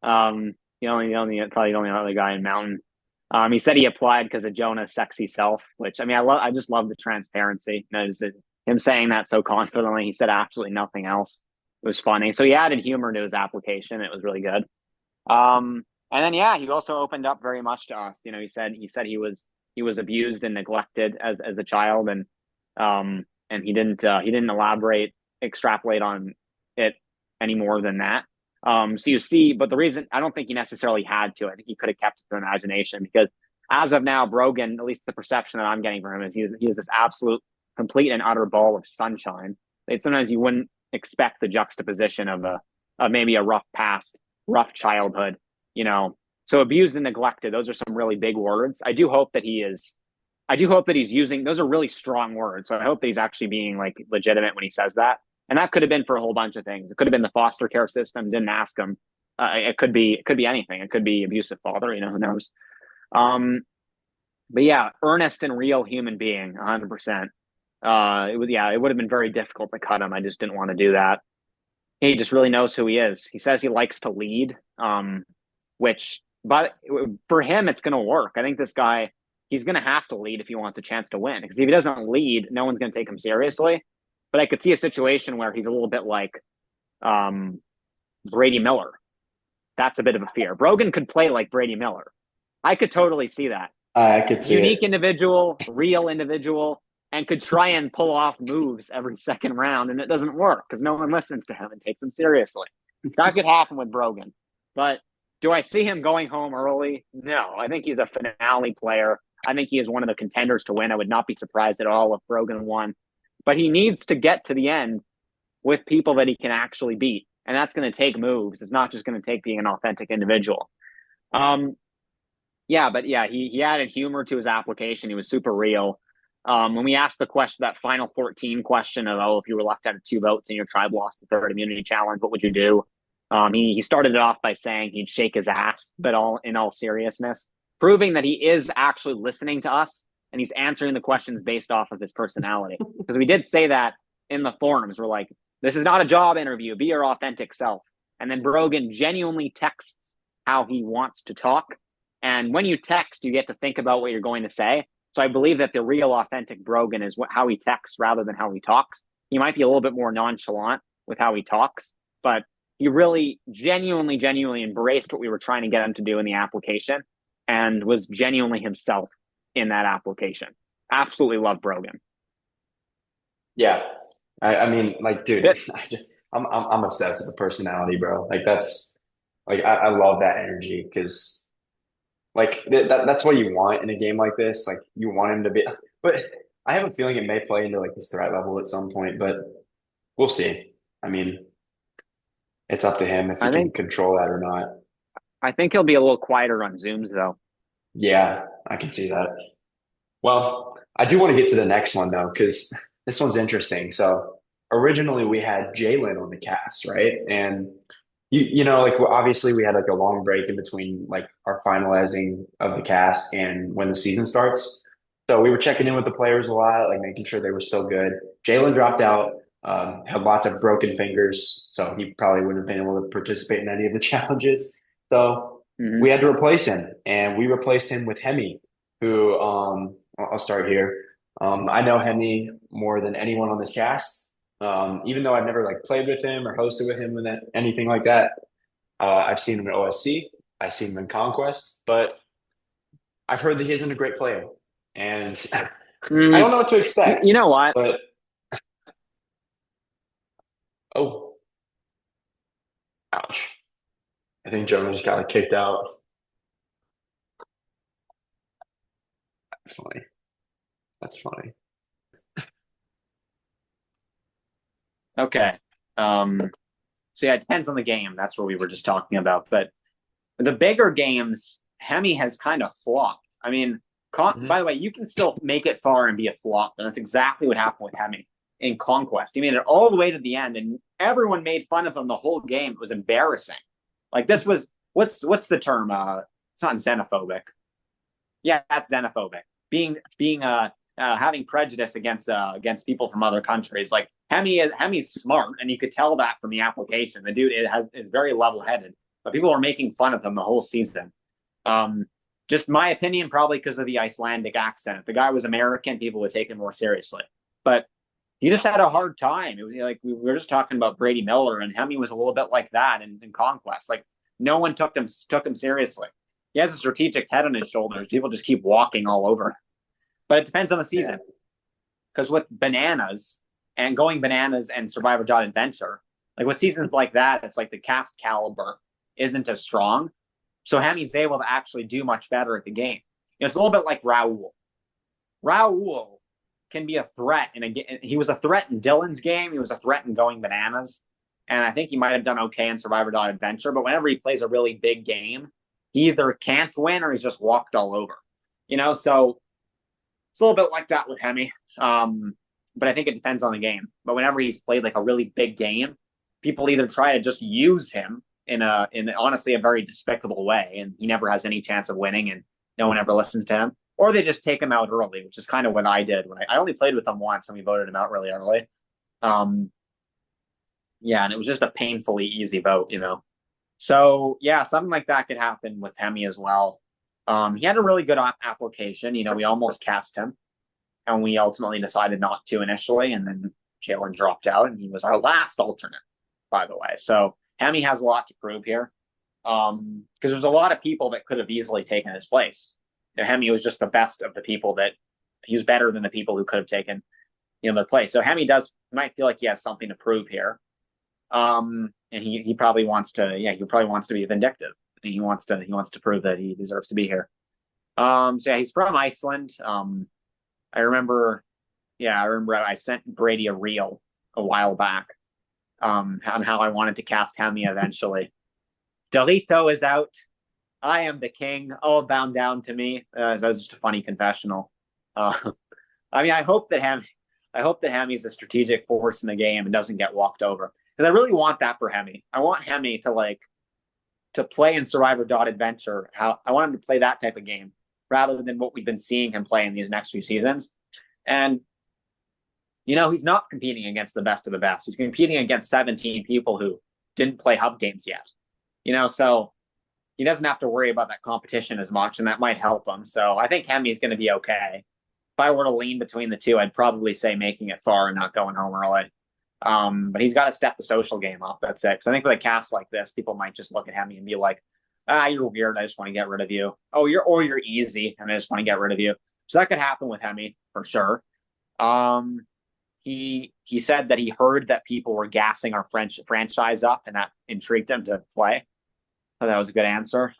Probably the only other guy in Mountain. He said he applied because of Jonah's sexy self, which I mean, I just love the transparency. You know, just him saying that so confidently. He said absolutely nothing else. It was funny. So he added humor to his application. It was really good. And then yeah, he also opened up very much to us. You know, he said he was abused and neglected as a child, and he didn't extrapolate on it any more than that. So you see, but the reason I don't think he necessarily had to, I think he could have kept it to imagination because as of now, Brogan, at least the perception that I'm getting from him is he is this absolute, complete and utter ball of sunshine. Sometimes you wouldn't expect the juxtaposition of maybe a rough past, rough childhood, you know. So abused and neglected, those are some really big words. I do hope that he's using, those are really strong words. So I hope that he's actually being like legitimate when he says that. And that could have been for a whole bunch of things. It could have been the foster care system. Didn't ask him. It could be anything. It could be abusive father. You know, who knows? Um, but yeah, earnest and real human being, 100%. It would have been very difficult to cut him. I just didn't want to do that. He just really knows who he is. He says he likes to lead, which, but for him, it's going to work. I think this guy, he's going to have to lead if he wants a chance to win. Because if he doesn't lead, no one's going to take him seriously. But I could see a situation where he's a little bit like Brady Miller. That's a bit of a fear. Brogan could play like Brady Miller. I could totally see that. I could see Unique it. individual, real individual, and could try and pull off moves every second round, and it doesn't work because no one listens to him and takes him seriously. That could happen with Brogan. But do I see him going home early? No. I think he's a finale player. I think he is one of the contenders to win. I would not be surprised at all if Brogan won. But he needs to get to the end with people that he can actually beat. And that's going to take moves. It's not just going to take being an authentic individual. He added humor to his application. He was super real. When we asked the question, that final 14 question of, if you were left out of 2 votes and your tribe lost the third immunity challenge, what would you do? He started it off by saying he'd shake his ass, but in all seriousness, proving that he is actually listening to us and he's answering the questions based off of his personality. Because we did say that in the forums. We're like, this is not a job interview. Be your authentic self. And then Brogan genuinely texts how he wants to talk. And when you text, you get to think about what you're going to say. So I believe that the real authentic Brogan is how he texts rather than how he talks. He might be a little bit more nonchalant with how he talks, but he really genuinely embraced what we were trying to get him to do in the application and was genuinely himself in that application. Absolutely love Brogan. Yeah. I mean, like, dude, I'm obsessed with the personality, bro. Like that's like I love that energy because like that's what you want in a game like this. Like you want him to be, but I have a feeling it may play into like his threat level at some point, but we'll see. I mean, it's up to him if he I can think control that or not. I think he'll be a little quieter on Zooms though. Yeah, I can see that. Well, I do want to get to the next one though, because this one's interesting. So originally we had Jalen on the cast, right? And you know, like obviously we had like a long break in between like our finalizing of the cast and when the season starts. So we were checking in with the players a lot, like making sure they were still good. Jalen dropped out, had lots of broken fingers, so he probably wouldn't have been able to participate in any of the challenges. So we Mm-hmm. had to replace him, and we replaced him with Hemi, who I'll start here. I know Hemi more than anyone on this cast. Even though I've never like played with him or hosted with him and anything like that. I've seen him in OSC, I've seen him in Conquest, but I've heard that he isn't a great player, and I Mm-hmm. don't know what to expect. You know what? But oh, ouch! I think Jonah just got like kicked out. That's funny. That's funny. Okay. So yeah, it depends on the game. That's what we were just talking about. But the bigger games, Hemi has kind of flopped. I mean, by Mhm. the way, you can still make it far and be a flop, and that's exactly what happened with Hemi in Conquest. He made it all the way to the end, and everyone made fun of him the whole game. It was embarrassing. Like this was what's the term? It's not xenophobic. Yeah, that's xenophobic. Being having prejudice against people from other countries. Like Hemi's smart, and you could tell that from the application. The dude is very level headed, but people were making fun of him the whole season. Um, Just my opinion, probably because of the Icelandic accent. If the guy was American, people would take him more seriously. But he just had a hard time. It was like we were just talking about Brady Miller, and Hemi was a little bit like that in Conquest. Like no one took him seriously. He has a strategic head on his shoulders. People just keep walking all over him. But it depends on the Yeah. season. Because with bananas and going bananas and Survivor Adventure, like with seasons like that, it's like the cast caliber isn't as strong. So Hemi's able to actually do much better at the game. It's a little bit like Raul. Raul can be a threat in a game. He was a threat in Dylan's game. He was a threat in Going Bananas. And I think he might have done okay in Survivor Adventure. But whenever he plays a really big game, he either can't win or he's just walked all over. So it's a little bit like that with Hemi. But I think it depends on the game. But whenever he's played like a really big game, people either try to just use him in honestly a very despicable way, and he never has any chance of winning, and no one ever listens to him, or they just take him out early, which is kind of what I did when I only played with him once, and we voted him out really early. Yeah, and it was just a painfully easy vote. So yeah, something like that could happen with Hemi as well. He had a really good application. We almost cast him, and we ultimately decided not to initially, and then Jalen dropped out, and he was our last alternate, by the way. So Hemi has a lot to prove here, because there's a lot of people that could have easily taken his place. Hemi was just the best of the people that he was better than the people who could have taken their place. So Hemi might feel like he has something to prove here, and he probably wants to. Yeah, he probably wants to be vindictive. He wants to prove that he deserves to be here. So yeah, he's from Iceland. I remember I sent Brady a reel a while back on how I wanted to cast Hemi eventually. Delito is out. I am the king. All bound down to me. That was just a funny confessional. I mean, I hope that Hemi's a strategic force in the game and doesn't get walked over. Because I really want that for Hemi. I want Hemi to play in Survivor Adventure. I want him to play that type of game rather than what we've been seeing him play in these next few seasons. And he's not competing against the best of the best. He's competing against 17 people who didn't play hub games yet. So he doesn't have to worry about that competition as much, and that might help him. So I think Hemi's going to be okay. If I were to lean between the two, I'd probably say making it far and not going home early. But he's got to step the social game up. That's it. Because I think with a cast like this, people might just look at Hemi and be like, you're weird. I just want to get rid of you. Oh, you're easy, and I just want to get rid of you. So that could happen with Hemi for sure. He said that he heard that people were gassing our French franchise up, and that intrigued him to play. So that was a good answer.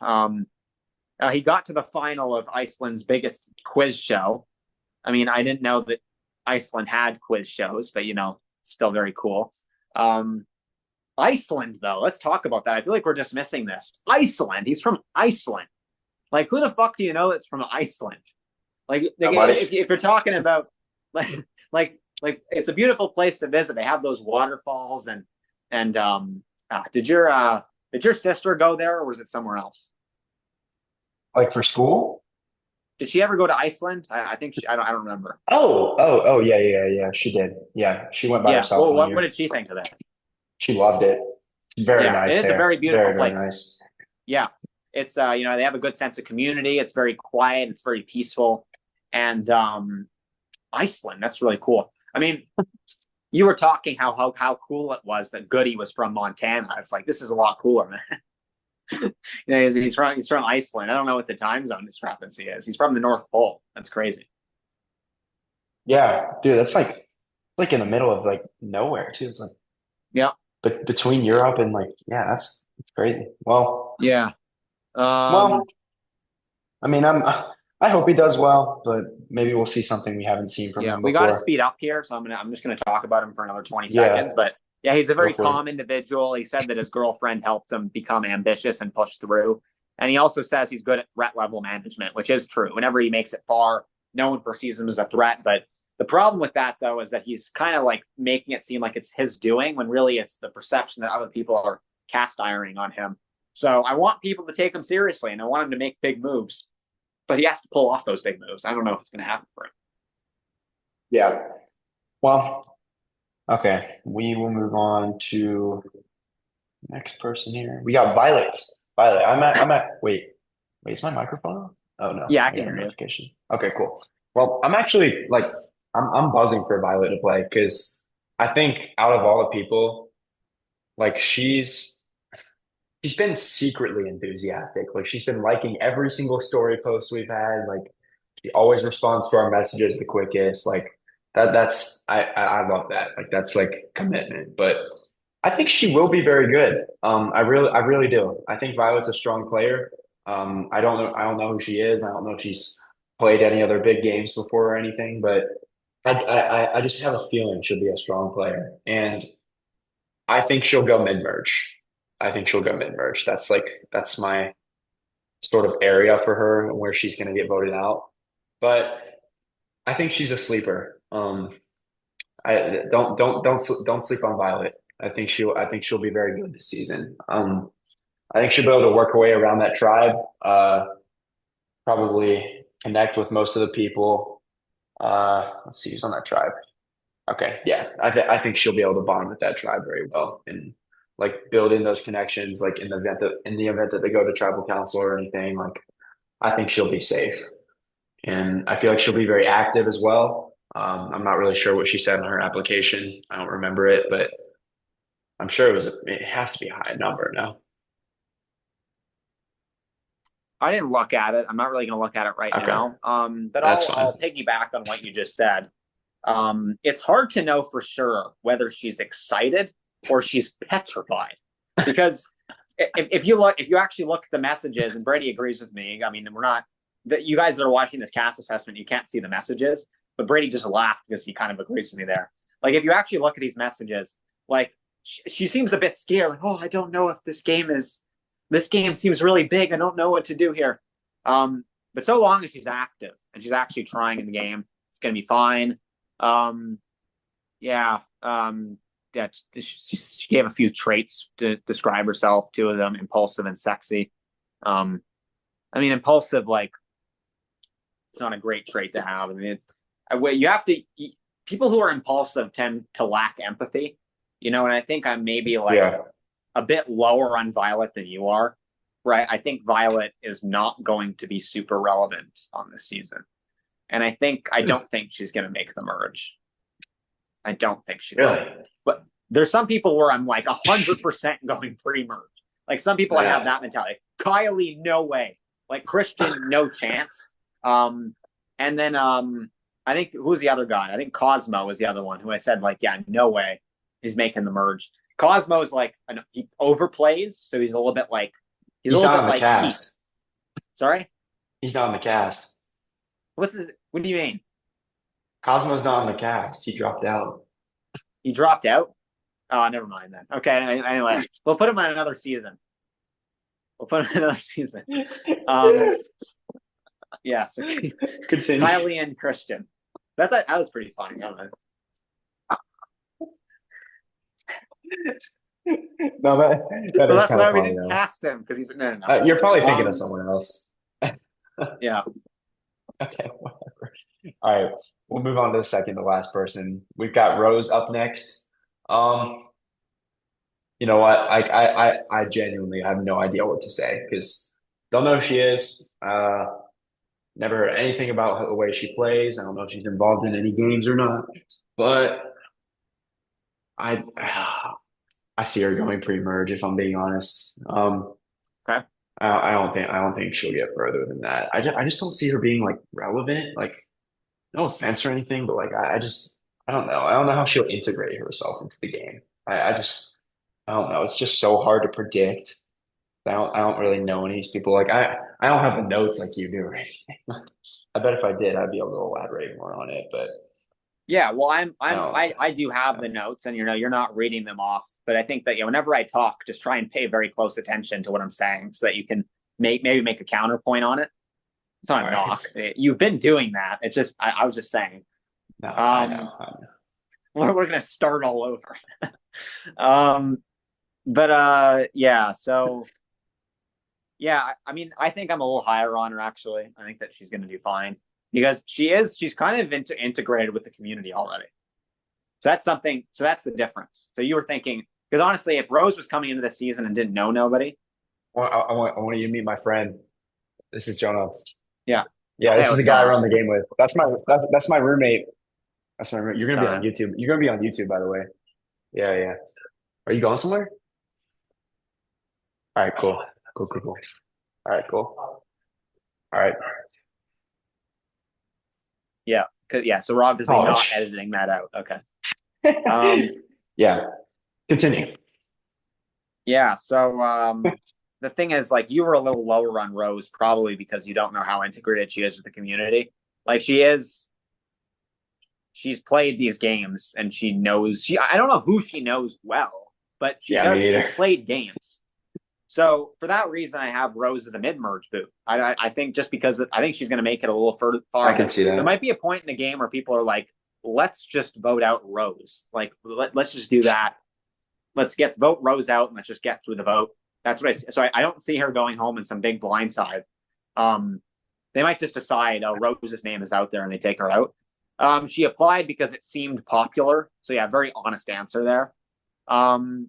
He got to the final of Iceland's biggest quiz show. I mean, I didn't know that Iceland had quiz shows, but still very cool. Iceland, though, let's talk about that. I feel like we're dismissing this. Iceland, he's from Iceland. Like, who the fuck do you know that's from Iceland? Like if you're talking about like it's a beautiful place to visit. They have those waterfalls and did your sister go there, or was it somewhere else? Like for school? Did she ever go to Iceland? I think I don't remember. Oh, yeah. She did. Yeah, she went by Yeah. herself Well, one what year. did she think of that? She loved it. It's very Yeah, it nice is a there. very beautiful Very, very place. nice. Yeah, it's they have a good sense of community. It's very quiet. It's very peaceful, and Iceland, that's really cool. I mean, you were talking how cool it was that Goody was from Montana. It's like, this is a lot cooler, man. He's from Iceland. I don't know what the time zone discrepancy is. He's from the North Pole. That's crazy. Yeah, dude, that's like in the middle of like nowhere too. It's like Yeah. but between Europe and like yeah, that's crazy. Yeah. Well, I mean, I hope he does well, but maybe we'll see something we haven't seen from Yeah, him we got to before. speed up here, so I'm just gonna talk about him for another 20 seconds. Yeah, But yeah, he's a go very for it. calm individual. He said that his girlfriend helped him become ambitious and push through. And he also says he's good at threat level management, which is true. Whenever he makes it far, no one perceives him as a threat. But the problem with that, though, is that he's kind of like making it seem like it's his doing when really it's the perception that other people are cast ironing on him. So I want people to take him seriously, and I want him to make big moves. But he has to pull off those big moves. I don't know if it's going to happen for him. Yeah. Well, okay. We will move on to next person here. We got Violet. Violet. Wait, is my microphone on? Oh no, Yeah, I I can got a hear you. notification. Okay, cool. Well, I'm actually like I'm buzzing for Violet to play because I think out of all the people, like she's been secretly enthusiastic. Like she's been liking every single story post we've had. Like she always responds to our messages the quickest. Like that's I love that. Like that's like commitment. But I think she will be very good. I really do. I think Violet's a strong player. I don't know who she is. I don't know if she's played any other big games before or anything, but I just have a feeling she'll be a strong player. And I think she'll go mid-merge. I think she'll go mid-merge. That's my sort of area for her where she's going to get voted out. But I think she's a sleeper. I don't sleep on Violet. I think she'll be very good this season. I think she'll be able to work her way around that tribe. Probably connect with most of the people. Let's see who's on that tribe. Okay, yeah, I think she'll be able to bond with that tribe very well and like build in those connections. Like in the event that they go to tribal council or anything, like I think she'll be safe, and I feel like she'll be very active as well. I'm not really sure what she said in her application. I don't remember it, but I'm sure it has to be a high number. No, I didn't look at it. I'm not really going to look at it right okay, now. But that's I'll fine. piggyback on what you just said. It's hard to know for sure whether she's excited or she's petrified, because if you actually look at the messages, and Brady agrees with me. I mean, we're not that you guys that are watching this cast assessment, you can't see the messages, but Brady just laughed because he kind of agrees with me there. Like if you actually look at these messages, like she seems a bit scared. Like, oh, I don't know if this game seems really big. I don't know what to do here. But so long as she's active and she's actually trying in the game, it's going to be fine. Um, yeah. Yeah. She gave a few traits to describe herself. Two of them, impulsive and sexy. Um, I mean, impulsive, like it's not a great trait to have. I mean, it's you have to. People who are impulsive tend to lack empathy, and I think I'm maybe like Yeah, a bit lower on Violet than you are, right? I think Violet is not going to be super relevant on this season. And I don't think she's going to make the merge. I don't think she will. really. But there's some people where I'm like 100% going pre-merge. Like some people I have Yeah, that mentality. Kylie, no way. Like Christian, no chance. Um, and then I think who's the other guy? I think Cosmo is the other one who I said like, yeah, no way he's making the merge. Cosmo's like he overplays, so he's a little bit like he's a he's little not bit on the like Pete. cast. Sorry, He's not on the cast. what do you mean? Cosmo's not on the cast. He dropped out. He dropped out? Oh, never mind then. Okay, anyway, we'll put him on another season. We'll put him on another season. Um, yeah, so Continue. Kylie and Christian. That was pretty funny. I don't know. No, that So is that's kind of why we funny didn't though. cast him because he's no, no, You're probably no. thinking of someone else. Yeah. Okay, whatever. All right, we'll move on to the second to last person. We've got Rose up next. Um, you know what? I genuinely have no idea what to say because don't know who she is. Never heard anything about the way she plays. I don't know if she's involved in any games or not, but I I see her going pre-merge if I'm being honest. Okay. I don't think she'll get further than that. I just don't see her being like relevant. Like no offense or anything, but like I don't know. I don't know how she'll integrate herself into the game. I don't know. It's just so hard to predict. I don't really know any of these people. Like I don't have the notes like you do or anything. I bet if I did, I'd be able to elaborate more on it. But Yeah, well, I don't. I do have the notes, and you're not reading them off. But I think that whenever I talk, just try and pay very close attention to what I'm saying, so that you can maybe make a counterpoint on it. It's not All a right. knock. You've been doing that. It's just I was just saying. No, I Um, know. I know. we're gonna start all over. um, but yeah. So yeah, I mean, I think I'm a little higher on her actually. I think that she's gonna do fine because she's kind of integrated with the community already. So that's something. So that's the difference. So you were thinking because honestly, if Rose was coming into the season and didn't know nobody, I want you to meet my friend. This is Jonah. Yeah. Yeah, Hey, this is what's the going guy I on? run the game with. That's my roommate. That's my roommate. You're gonna be So, on YouTube. You're gonna be on YouTube, by the way. Yeah, yeah. Are you going somewhere? All right, cool. Cool, cool, cool. All right, cool. All right. yeah. Yeah. So we're obviously not College. editing that out. Okay. Um, Yeah. Continue. yeah. So, the thing is, like, you were a little lower on Rose probably because you don't know how integrated she is with the community. Like, she's played these games and she knows, I don't know who she knows well, but Yeah, me neither. she's played games. So for that reason, I have Rose as a mid-merge boot. I think just because I think she's going to make it a little I farther. can see There that. might be a point in the game where people are like, let's just vote out Rose. Like, let's just do that. Let's get vote Rose out and let's just get through the vote. That's what I see. So I don't see her going home in some big blindside. Um, they might just decide, oh, Rose's name is out there and they take her out. She applied because it seemed popular. So yeah, very honest answer there. Um,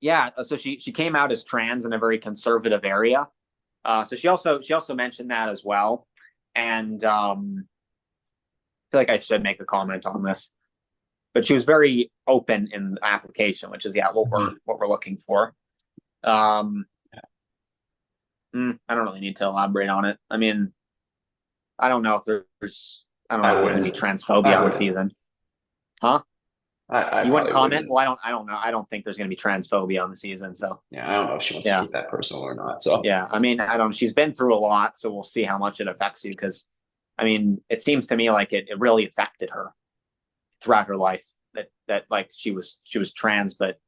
yeah, so she came out as trans in a very conservative area. So she also mentioned that as well, and I feel like I should make a comment on this. But she was very open in the application, which is Mhm. what we're looking for. Um, I don't really need to elaborate on it. I mean, I don't know if there's I don't know I if there's gonna be wouldn't. transphobia I on the wouldn't. season, huh? I You wouldn't probably comment? wouldn't. Well, I don't know. I don't think there's gonna be transphobia on the season. So Yeah, I don't know if she wants to yeah, keep that personal or not. So yeah. I mean, I don't. She's been through a lot, so we'll see how much it affects you. Because I mean, it seems to me like it really affected her throughout her life. That like she was trans, but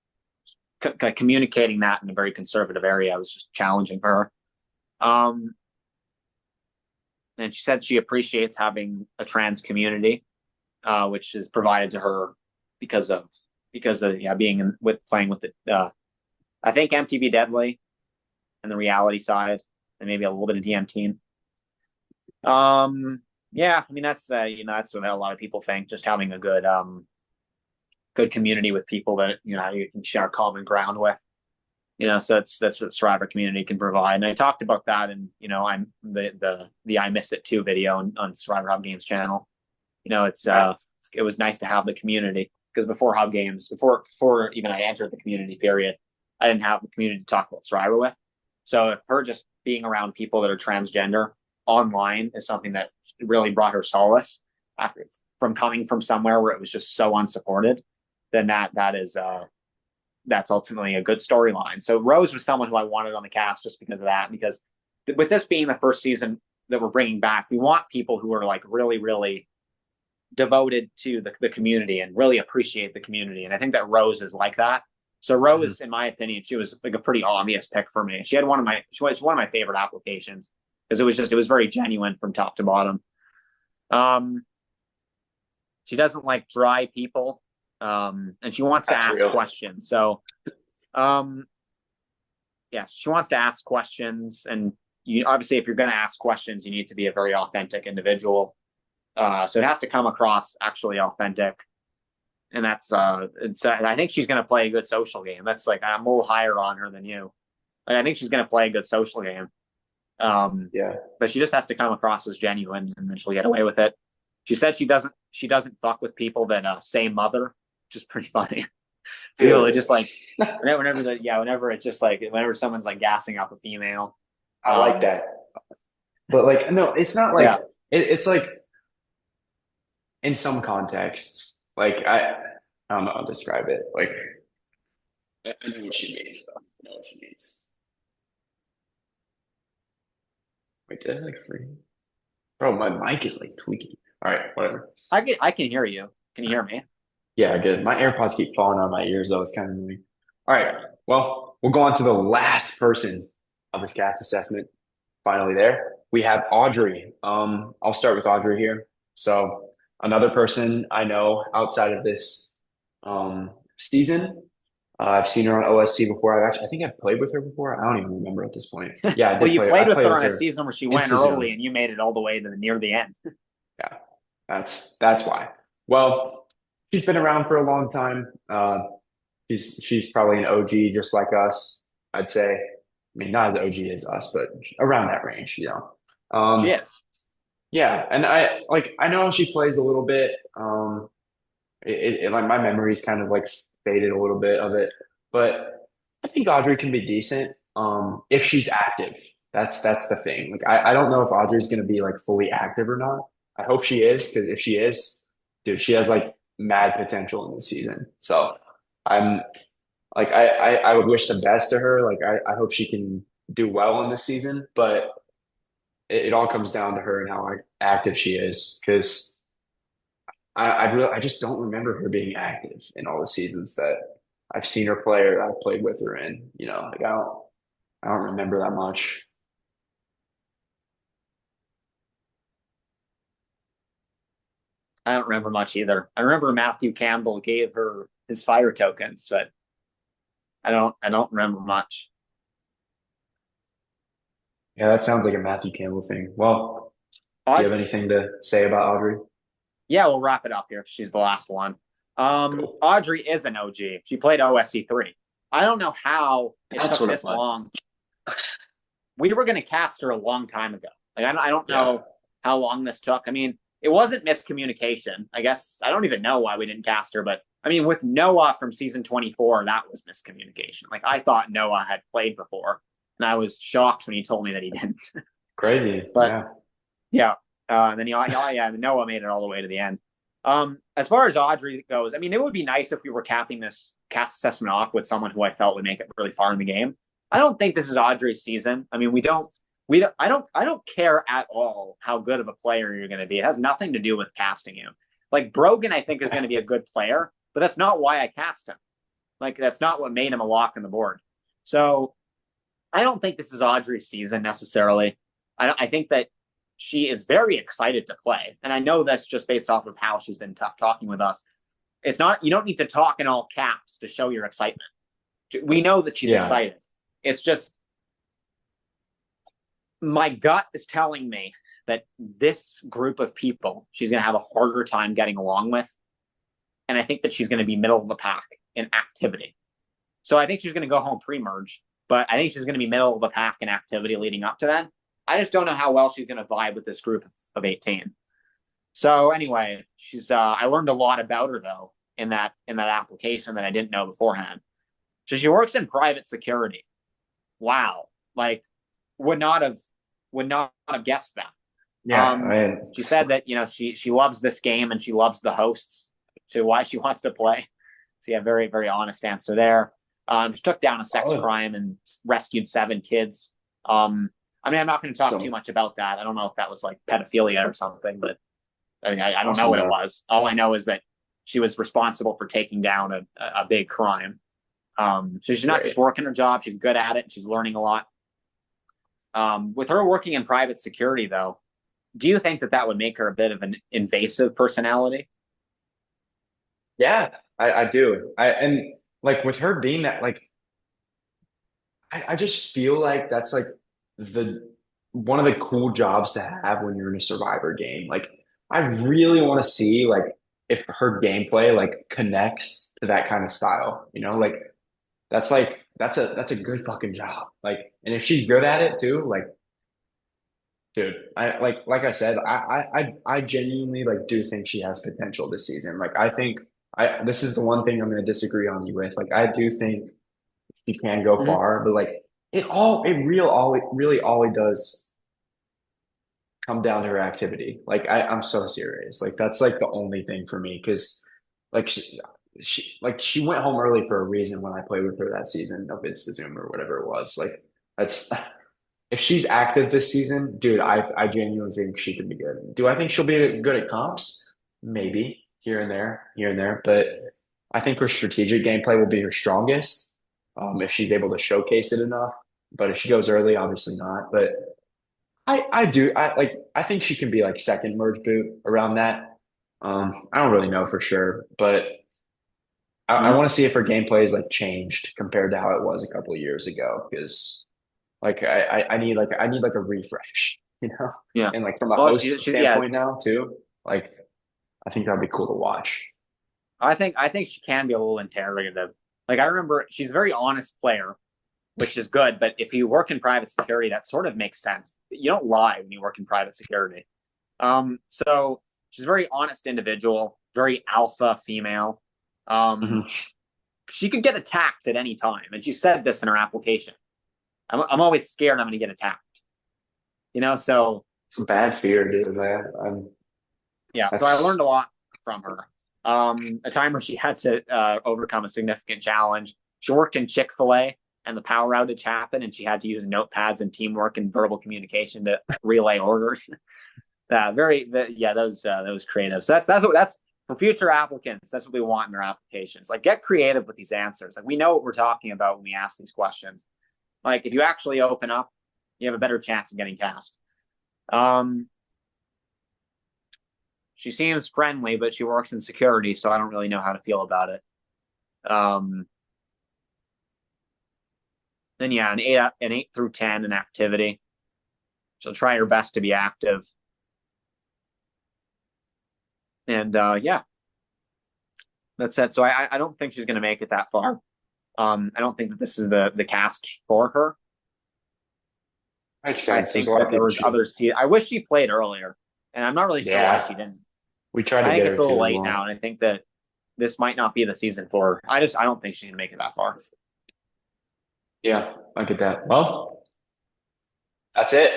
communicating that in a very conservative area was just challenging for her. And she said she appreciates having a trans community, which is provided to her because of yeah being with playing with it. I think MTV Deadly and the reality side, and maybe a little bit of DMT. Yeah, I mean that's that's what a lot of people think. Just having a good community with people that you can share common ground with. So that's what the Survivor community can provide. And I talked about that in I'm the I Miss It Too video on Survivor Hub Games channel. It was nice to have the community because before Hub Games, before even I entered the community period, I didn't have the community to talk about Survivor with. So if her just being around people that are transgender online is something that really brought her solace after from coming from somewhere where it was just so unsupported, then that's ultimately a good storyline. So Rose was someone who I wanted on the cast just because of that. Because with this being the first season that we're bringing back, we want people who are like really, really devoted to the community and really appreciate the community. And I think that Rose is like that. So mhm. Rose, in my opinion, she was like a pretty obvious pick for me. She was one of my favorite applications because it was very genuine from top to bottom. Um, she doesn't like dry people, and she wants to That's ask real. questions. So, um, yeah, she wants to ask questions, and you obviously, if you're going to ask questions, you need to be a very authentic individual. So it has to come across actually authentic, and I think she's going to play a good social game. That's like I'm a little higher on her than you. Like, I think she's going to play a good social game. Um, Yeah. but she just has to come across as genuine, and then she'll get away with it. She said she doesn't fuck with people that say mother, which is pretty funny. So people are Really? just like whenever it's just like whenever someone's like gassing up a female. I like Um, that. But like, no, it's not like yeah, it's like in some contexts. Like I don't know how to describe it. Like I know what she means. Though. I know what she means. Wait, did I like free? Bro, my mic is like tweaking. All right, whatever. I can hear you. Can you hear me? Yeah, good. My AirPods keep falling out of my ears, though. It's kind of annoying. All right. Well, we'll go on to the last person of this cast assessment. Finally, there we have Audrey. I'll start with Audrey here. So, another person I know outside of this season. I've seen her on OSC before. I think I've played with her before. I don't even remember at this point. Yeah, I Well, did you play. I played with played her with on a her season where she in went season. early, and you made it all the way to near the end. Yeah, that's why. Well, she's been around for a long time. She's probably an OG just like us. I'd say. I mean, not as OG as us, but around that range. She Um, is. yeah, and I know she plays a little bit. Like my memory's kind of like faded a little bit of it, but I think Audrey can be decent. If she's active, that's the thing. Like I don't know if Audrey's gonna be like fully active or not. I hope she is because if she is, dude, she has like mad potential in this season. So I'm like I would wish the best to her. Like I hope she can do well in this season, but it all comes down to her and how active she is because. I just don't remember her being active in all the seasons that I've seen her play or I've played with her in. Like I don't remember that much. I don't remember much either. I remember Matthew Campbell gave her his fire tokens, but I don't remember much. Yeah, that sounds like a Matthew Campbell thing. Well, do you Aud- have anything to say about Audrey? yeah, we'll wrap it up here. She's the last one. Go. Audrey is an OG. She played OSC3. I don't know how it That's took what it this was. long. We were going to cast her a long time ago. Like I don't Yeah. know how long this took. I mean, it wasn't miscommunication. I guess I don't even know why we didn't cast her, but I mean, with Noah from season 24, that was miscommunication. Like I thought Noah had played before, and I was shocked when he told me that he didn't. Crazy. But Yeah. yeah, and then yeah, Noah made it all the way to the end. As far as Audrey goes, I mean, it would be nice if we were capping this cast assessment off with someone who I felt would make it really far in the game. I don't think this is Audrey's season. I mean, I don't care at all how good of a player you're going to be. It has nothing to do with casting you. Like Brogan, I think is going to be a good player, but that's not why I cast him. Like that's not what made him a lock on the board. So I don't think this is Audrey's season necessarily. I think that she is very excited to play, and I know that's just based off of how she's been talking with us. It's not you don't need to talk in all caps to show your excitement. We know that she's Yeah. excited. It's just my gut is telling me that this group of people she's going to have a harder time getting along with, and I think that she's going to be middle of the pack in activity. So I think she's going to go home pre-merge, but I think she's going to be middle of the pack in activity leading up to that. I just don't know how well she's going to vibe with this group of 18. So anyway, she's I learned a lot about her though in that application that I didn't know beforehand. So she works in private security. Wow. Like would not have would not have guessed that. Yeah. She said that she loves this game and she loves the hosts to why she wants to play. So yeah, very very honest answer there. She took down a sex Solid. crime and rescued 7 kids. I mean, I'm not going to talk too So much about that. I don't know if that was like pedophilia or something, but I mean, I don't know awesome what it though. was. All I know is that she was responsible for taking down a big crime. So she's not just Great. working her job; she's good at it. And she's learning a lot. With her working in private security, though, do you think that that would make her a bit of an invasive personality? Yeah, I do. And like with her being that like I just feel like that's like the one of the cool jobs to have when you're in a survivor game. Like I really want to see like if her gameplay like connects to that kind of style, like that's a good fucking job. Like and if she's good at it too, like dude, like I said, I genuinely like do think she has potential this season. Like I think I this is the one thing I'm going to disagree on you with. Like I do think she can go Mm-hmm. far, but like it really all it does come down to her activity. Like I'm so serious. Like that's like the only thing for me because like she went home early for a reason when I played with her that season of It's the Zoom or whatever it was. Like that's if she's active this season, dude, I genuinely think she could be good. Do I think she'll be good at comps? Maybe here and there, but I think her strategic gameplay will be her strongest if she's able to showcase it enough. But if she goes early, obviously not. But I think she can be like second merge boot around that. I don't really know for sure, but I Mm-hmm. want to see if her gameplay is like changed compared to how it was a couple of years ago because like I need like a refresh, Yeah. and like from a Well, host yeah. standpoint now too. Like I think that'd be cool to watch. I think she can be a little interrogative. Like I remember, she's a very honest player. which is good. But if you work in private security, that sort of makes sense. You don't lie when you work in private security. So she's a very honest individual, very alpha female. Hmm. She could get attacked at any time, and she said this in her application. I'm always scared I'm going to get attacked. So Bad fear, dude, man. yeah. So I That's learned a lot from her. A time where she had to overcome a significant challenge. She worked in Chick-fil-A, and the power outage happened, and she had to use notepads and teamwork and verbal communication to relay orders. That was creative. So that's for future applicants. That's what we want in their applications. Like, get creative with these answers. Like, we know what we're talking about when we ask these questions. Like, if you actually open up, you have a better chance of getting cast. She seems friendly, but she works in security, so I don't really know how to feel about it. Then yeah, an 8 through 10 in activity. She'll try her best to be active. And yeah, that's it. So I don't think she's going to make it that far. I don't think that this is the cast for her. makes I sense. There's think a lot that of there people was should. other I wish she played earlier, and I'm not really sure why Yeah, she didn't. we tried to I think get it's her a little to as late now, well. and I think that this might not be the season for her. I don't think she can make it that far. Yeah, I get that. Well, that's it.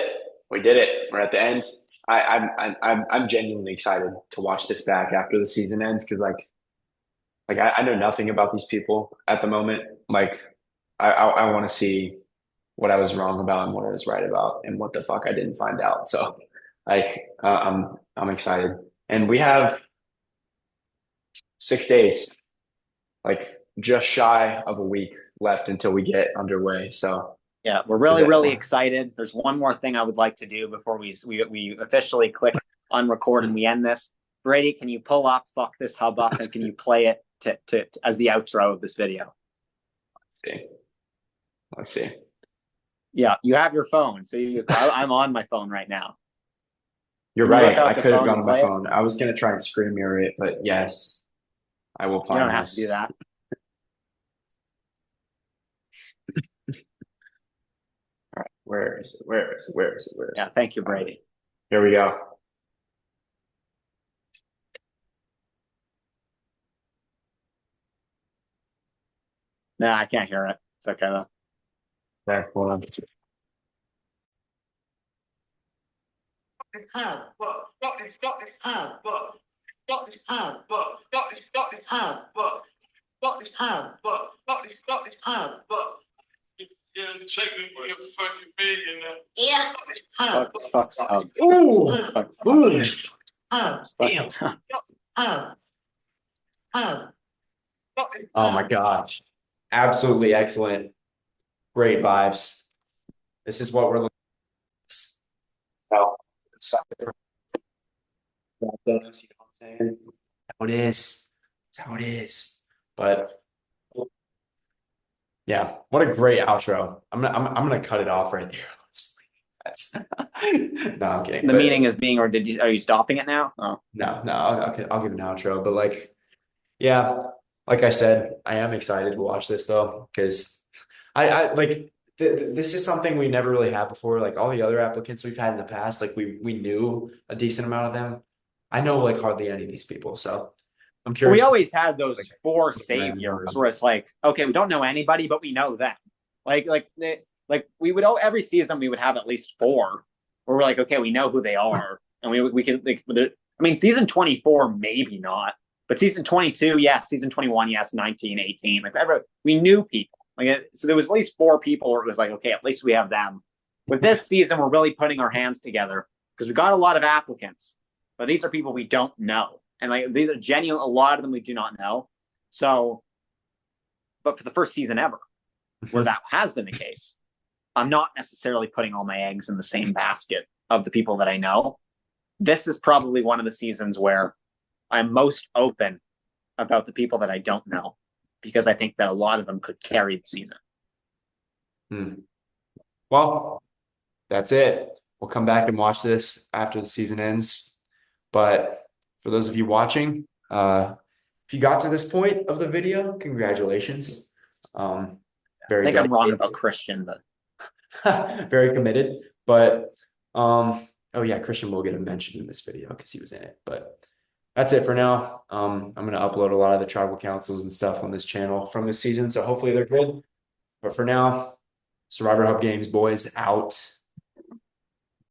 We did it. We're at the end. I'm genuinely excited to watch this back after the season ends because I know nothing about these people at the moment. Like I want to see what I was wrong about and what I was right about and what the fuck I didn't find out. So I'm excited. And we have 6 days, like just shy of a week left until we get underway. So Yeah, we're is really, that really excited. There's one more thing I would like to do before we officially click on record and we end this. Brady, can you pull up "Fuck This Hub" up and can you play it to as the outro of this video? see. Let's see. Yeah, you have your phone, so I'm on my phone right now. You're Can you whip right. I out the could have phone gone and on my play it? phone. I was gonna try and screen mirror it, but yes, I will You don't find have to do this. that. All right, where is it? Where is it? Where is it? Where is Yeah, it? thank you, Found it. Brady. Here we go. No, I can't hear it. It's okay though. There, hold on. Yeah, check me for your fucking millionaire. Yeah. Fuck Hub. Ooh, Fuck ooh. Hub. Oh my gosh. Absolutely excellent. Great vibes. This is what we're looking for. Oh, it's you know what I'm saying? That's how it is. That's how it is. But yeah, what a great outro. I'm gonna cut it off right there. Honestly. That's no, I'm kidding. The But meeting is being, or are you stopping it now? Oh, no, I'll give an outro. But like, yeah, like I said, I am excited to watch this though, because I like this is something we never really had before. Like all the other applicants we've had in the past, like we knew a decent amount of them. I know like hardly any of these people, so I'm we curious to see always had those like four what we're gonna know saviors about. where it's like, okay, we don't know anybody, but we know them. Like we would every season we would have at least four where we're like, okay, we know who they are, and we can like. I mean, season 24 maybe not, but season 22, yes. Season 21, yes. 19, 18, like we knew people. So there was at least four people where it was like, okay, at least we have them. With this season, we're really putting our hands together because we got a lot of applicants, but these are people we don't know. And like these are genuine, a lot of them we do not know. So, but for the first season ever, where that has been the case, I'm not necessarily putting all my eggs in the same basket of the people that I know. This is probably one of the seasons where I'm most open about the people that I don't know, because I think that a lot of them could carry the season. Well, that's it. We'll come back and watch this after the season ends. But for those of you watching, if you got to this point of the video, congratulations. very think I'm wrong dedicated. about Christian, but Very committed. But oh yeah, Christian will get a mention in this video because he was in it. But that's it for now. I'm gonna upload a lot of the tribal councils and stuff on this channel from this season. So hopefully they're good. But for now, Survivor Hub Games boys out.